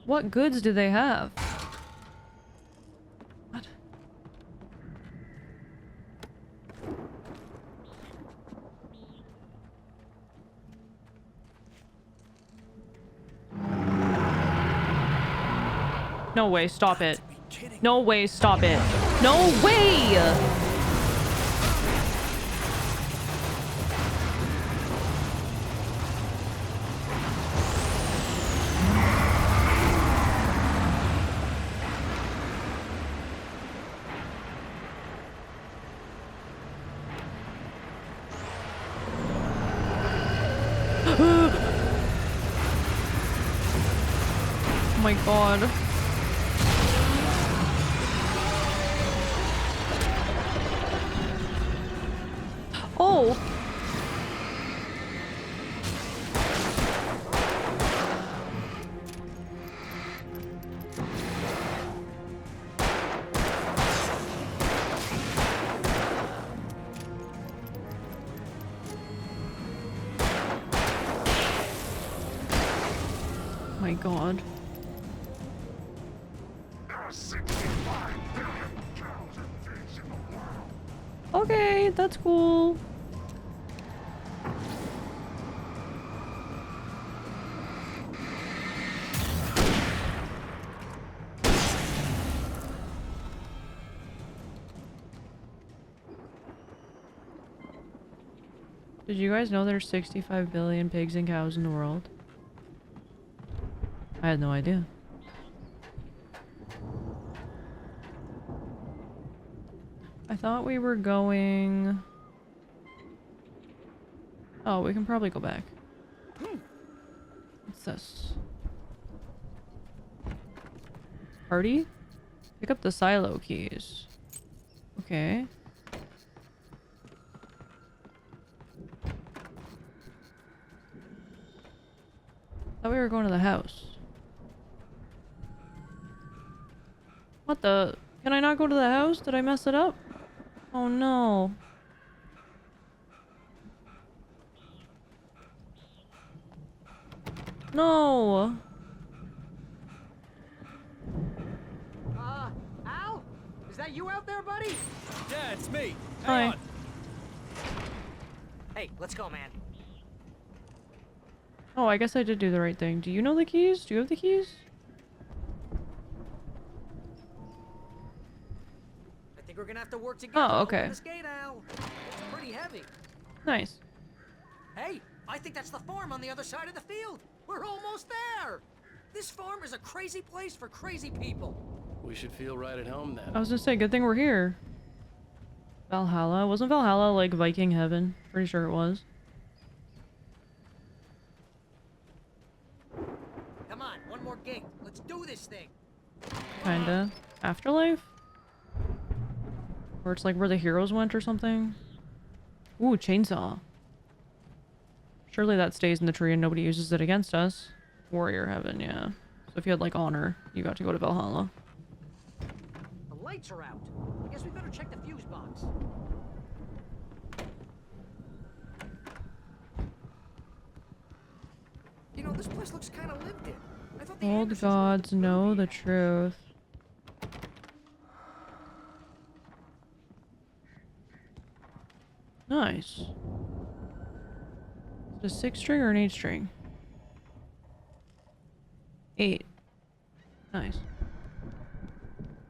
What goods do they have? What? No way, stop it. No way, stop it. No way! Oh my god. Oh! My god. Okay, that's cool. Did you guys know there's 65 billion pigs and cows in the world? I had no idea. I thought we were going... Oh, we can probably go back. What's this? Party? Pick up the silo keys. Okay. Thought we were going to the house. What the? Can I not go to the house? Did I mess it up? Oh no. No. Al? Is that you out there, buddy? Yeah, it's me. Hi. Hang on. Hey, let's go, man. Oh, I guess I did do the right thing. Do you know the keys? Do you have the keys? I think we're gonna have to work together. Oh, to okay. open this gate, Al. It's pretty heavy. Nice. Hey, I think that's the farm on the other side of the field. We're almost there. This farm is a crazy place for crazy people. We should feel right at home then. I was gonna say, good thing we're here. Valhalla. Wasn't Valhalla like Viking heaven? Pretty sure it was. Come on, one more gate. Let's do this thing. Kinda. Afterlife? Or it's like where the heroes went or something? Ooh, chainsaw. Surely that stays in the tree and nobody uses it against us. Warrior heaven, yeah. So if you had like honor, you got to go to Valhalla. The lights are out. I guess we better check the fuse box. You know, this place looks kind of lived in. I thought the Old Andersons gods know the truth. Nice. Is it a 6-string or an 8-string? 8. Nice.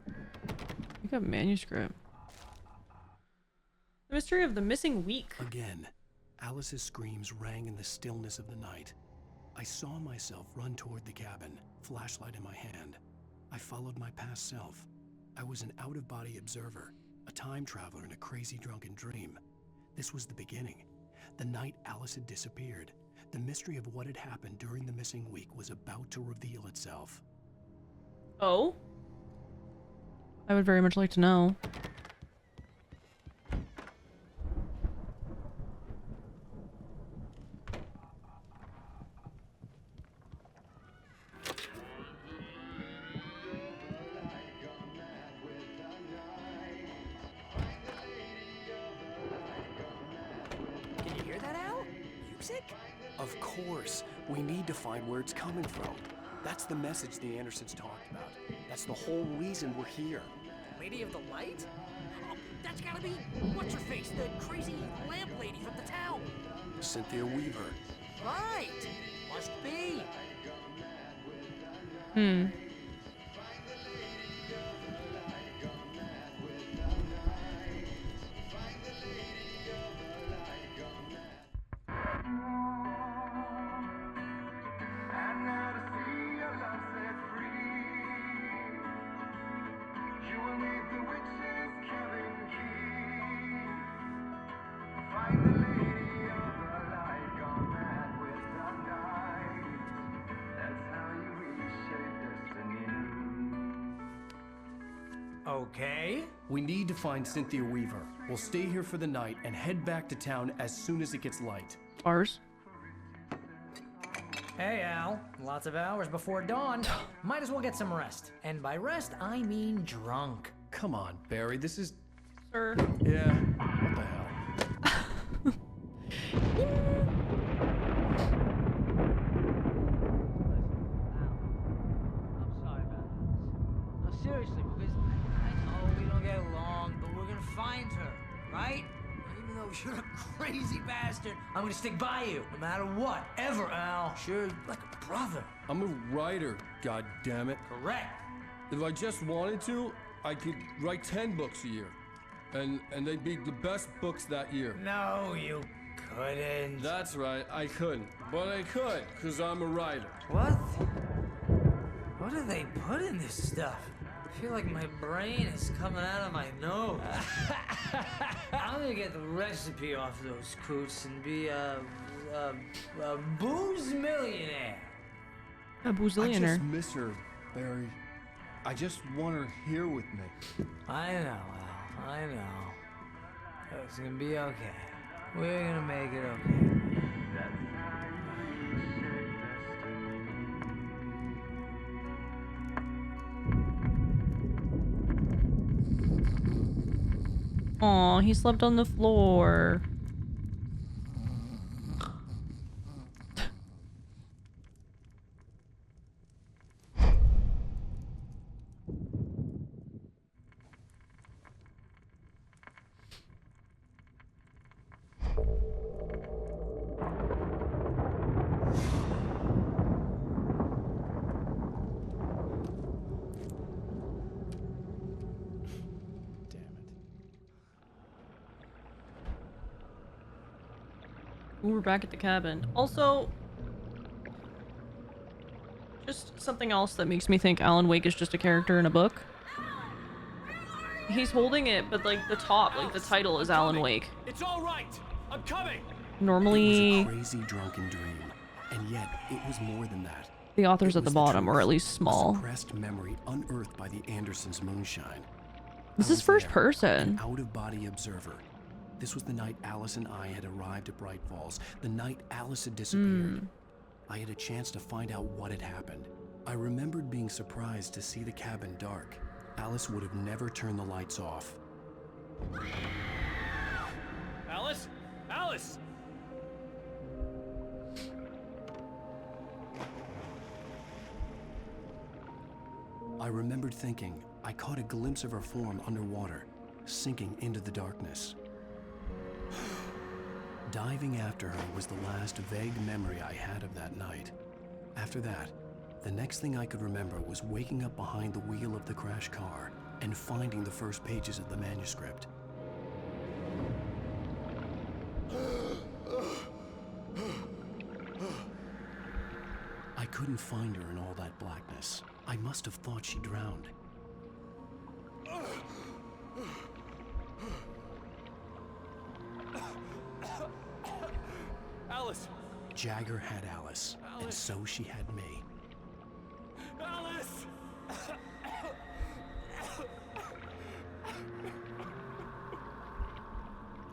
You got manuscript. The mystery of the missing week. Again, Alice's screams rang in the stillness of the night. I saw myself run toward the cabin, flashlight in my hand. I followed my past self. I was an out-of-body observer, a time traveler in a crazy drunken dream. This was the beginning. The night Alice had disappeared. The mystery of what had happened during the missing week was about to reveal itself. Oh? I would very much like to know. Can you hear that, Al? Music? Of course. We need to find where it's coming from. That's the message the Andersons talked about. That's the whole reason we're here. Lady of the Light? Oh, that's gotta be what's-her-face, the crazy lamp lady from the town. Cynthia Weaver. Right. Must be. Okay. We need to find Cynthia Weaver. We'll stay here for the night and head back to town as soon as it gets light. Bars. Hey, Al. Lots of hours before dawn. Might as well get some rest. And by rest, I mean drunk. Come on, Barry, this is... Sir. Yeah, what the hell? I'm sorry about this. No, seriously, because I know we don't get along, but we're gonna find her, right? Even though you're a crazy bastard, I'm gonna stick by you, no matter what, ever, Al. Sure, like a brother. I'm a writer, goddammit. Correct. If I just wanted to, I could write 10 books a year. And they'd be the best books that year. No, you couldn't. That's right, I couldn't. But I could, because I'm a writer. What? What do they put in this stuff? I feel like my brain is coming out of my nose. I'm gonna get the recipe off those coots and be a booze millionaire. A I boozillionaire. just miss her, Barry. I just want her here with me. I know, Al. I know. It's gonna be okay. We're gonna make it okay. Aw, he slept on the floor. Ooh, we're back at the cabin. Also, just something else that makes me think Alan Wake is just a character in a book. He's holding it, but like the top, like the title is Alan Wake. It's all right. I'm coming. Normally, It was a crazy drunken dream, and yet it was more than that. the author's It at the was bottom, or truth, at least a small. suppressed memory unearthed by the Andersons' moonshine. This I is was first there, person. an out-of-body observer. This was the night Alice and I had arrived at Bright Falls, the night Alice had disappeared. I had a chance to find out what had happened. I remembered being surprised to see the cabin dark. Alice would have never turned the lights off. Alice? Alice! I remembered thinking I caught a glimpse of her form underwater, sinking into the darkness. Diving after her was the last vague memory I had of that night. After that, the next thing I could remember was waking up behind the wheel of the crashed car and finding the first pages of the manuscript. I couldn't find her in all that blackness. I must have thought she drowned. Alice! Jagger had Alice, and so she had me. Alice!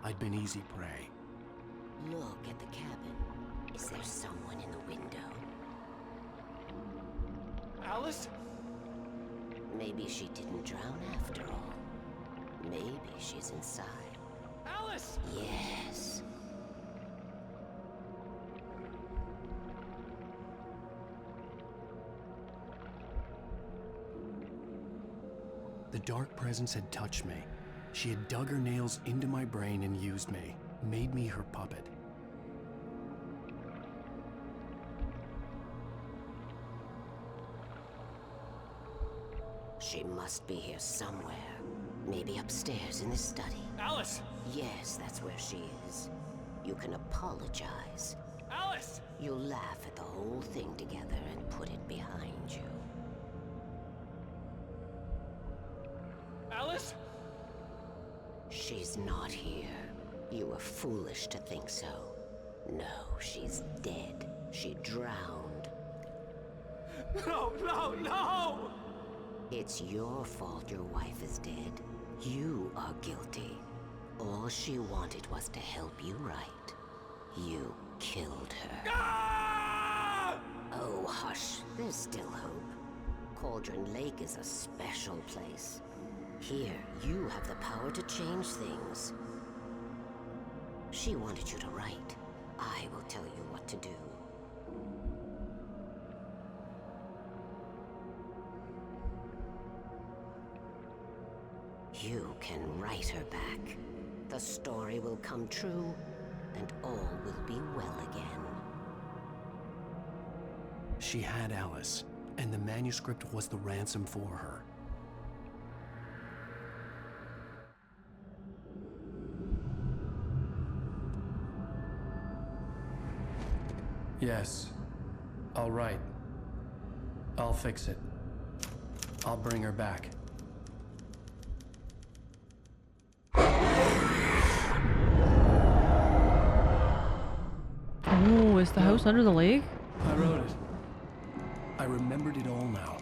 I'd been easy prey. Look at the cabin. Is there someone in the window? Alice? Maybe she didn't drown after all. Maybe she's inside. Alice! Yes. The dark presence had touched me. She had dug her nails into my brain and used me, made me her puppet. She must be here somewhere. Maybe upstairs in the study. Alice! Yes, that's where she is. You can apologize. Alice! You'll laugh at the whole thing together and put it behind you. Alice? She's not here. You were foolish to think so. No, she's dead. She drowned. No, no, no! It's your fault your wife is dead. You are guilty. All she wanted was to help you right. You killed her. Ah! Oh, hush. There's still hope. Cauldron Lake is a special place. Here, you have the power to change things. She wanted you to write. I will tell you what to do. You can write her back. The story will come true, and all will be well again. She had Alice, and the manuscript was the ransom for her. Yes. All right. I'll fix it. I'll bring her back. Oh, is the house under the lake? I wrote it. I remembered it all now.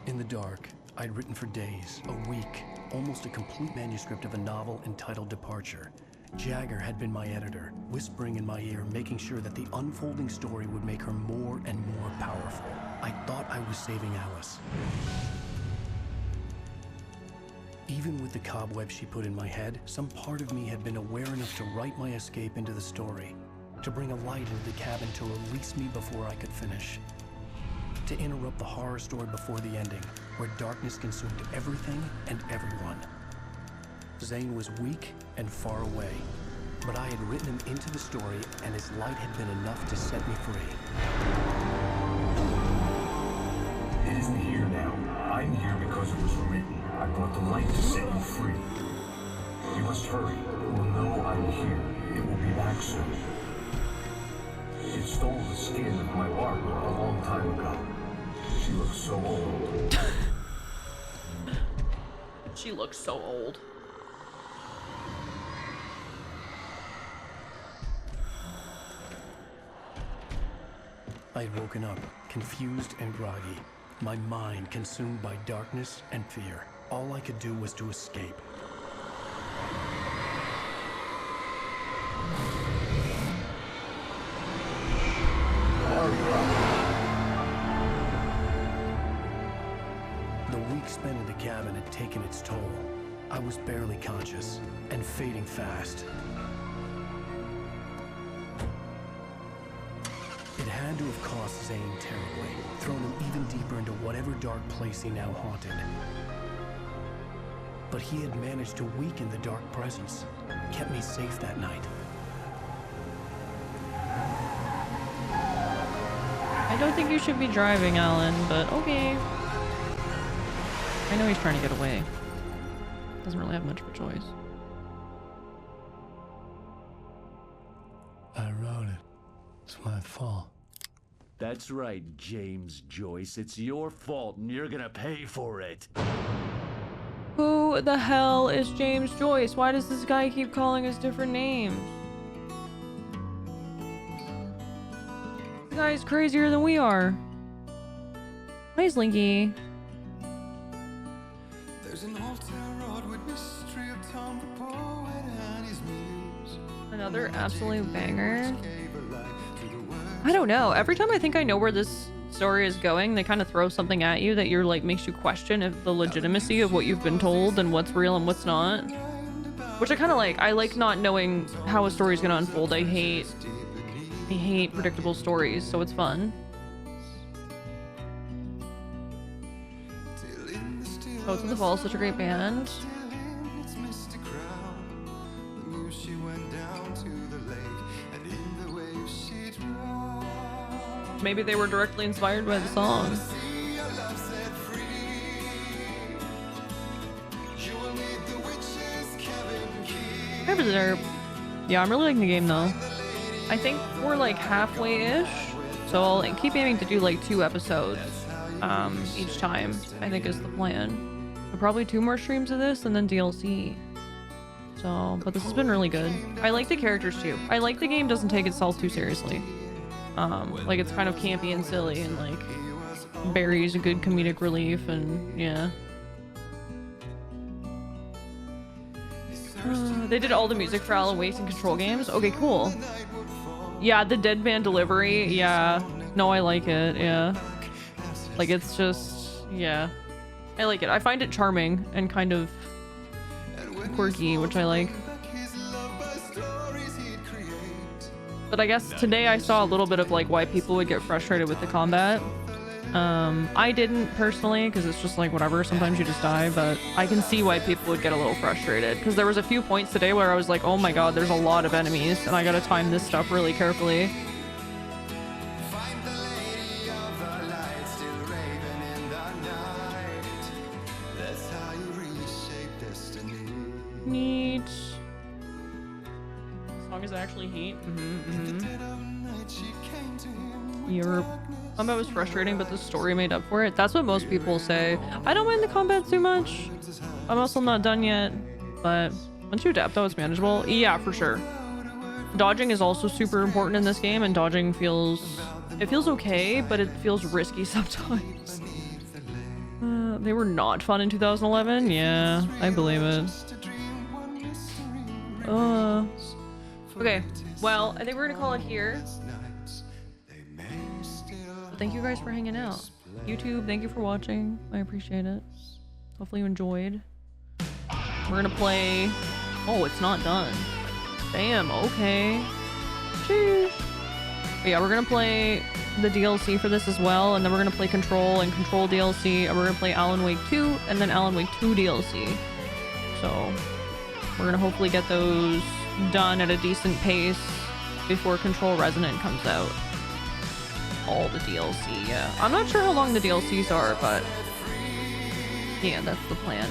In the dark, I'd written for days, a week, almost a complete manuscript of a novel entitled Departure. Jagger had been my editor, whispering in my ear, making sure that the unfolding story would make her more and more powerful. I thought I was saving Alice. Even with the cobweb she put in my head, some part of me had been aware enough to write my escape into the story, to bring a light into the cabin to release me before I could finish, to interrupt the horror story before the ending, where darkness consumed everything and everyone. Zane was weak and far away, but I had written him into the story, and his light had been enough to set me free. It isn't here now. I'm here because it was written. I brought the light to set you free. You must hurry. It will know I'm here. It will be back soon. It stole the skin of my Barbara a long time ago. She looks so old. She looks so old. I'd woken up, confused and groggy, my mind consumed by darkness and fear. All I could do was to escape. The week spent in the cabin had taken its toll. I was barely conscious and fading fast. It had to have cost Zane terribly, thrown him even deeper into whatever dark place he now haunted. But he had managed to weaken the dark presence, kept me safe that night. I don't think you should be driving, Alan, but okay. I know he's trying to get away. Doesn't really have much of a choice. I wrote it. It's my fault. That's right, James Joyce. It's your fault, and you're gonna pay for it. Who the hell is James Joyce? Why does this guy keep calling us different names? This guy's crazier than we are. Hi, Slinky. There's an old road with mystery of Tom the poet and his muse. Another absolute banger. I don't know. Every time I think I know where this story is going, they kind of throw something at you that you're like makes you question if the legitimacy of what you've been told and what's real and what's not. Which I kind of like. I like not knowing how a story is going to unfold. I hate predictable stories, so it's fun. Boats in the Fall is such a great band. Maybe they were directly inspired by the song. Yeah, I'm really liking the game though. I think we're like halfway-ish, so I'll keep aiming to do like 2 episodes each time, I think is the plan. Probably 2 more streams of this and then DLC. So, but this has been really good. I like the characters too. I like the game doesn't take itself too seriously. Like it's kind of campy and silly, and like Barry's a good comedic relief, and yeah. They did all the music for Alan Wake and Control games. Okay, cool. Yeah, the Deadman delivery. Yeah. No, I like it. Yeah. Like it's just, yeah. I like it. I find it charming and kind of quirky, which I like. But I guess today I saw a little bit of like why people would get frustrated with the combat. I didn't personally, because it's just like whatever, sometimes you just die, but I can see why people would get a little frustrated, because there was a few points today where I was like, oh my god, there's a lot of enemies and I gotta time this stuff really carefully. Neat. As long as I actually heat. Your combat was frustrating, but the story made up for it. That's what most people say. I don't mind the combat too much. I'm also not done yet, but once you adapt though, it's manageable. Yeah, for sure. Dodging is also super important in this game, and dodging feels okay, but it feels risky sometimes. They were not fun in 2011. Yeah, I believe it. Okay, well, I think we're gonna call it here. Thank you guys for hanging out. YouTube, thank you for watching. I appreciate it. Hopefully you enjoyed. We're gonna play... Oh, it's not done. Damn, okay. Sheesh. But yeah, we're gonna play the DLC for this as well, and then we're gonna play Control and Control DLC, and we're gonna play Alan Wake 2, and then Alan Wake 2 DLC. So, we're gonna hopefully get those done at a decent pace before Control Resonant comes out. All the DLC, yeah. I'm not sure how long the DLCs are, but yeah, that's the plan.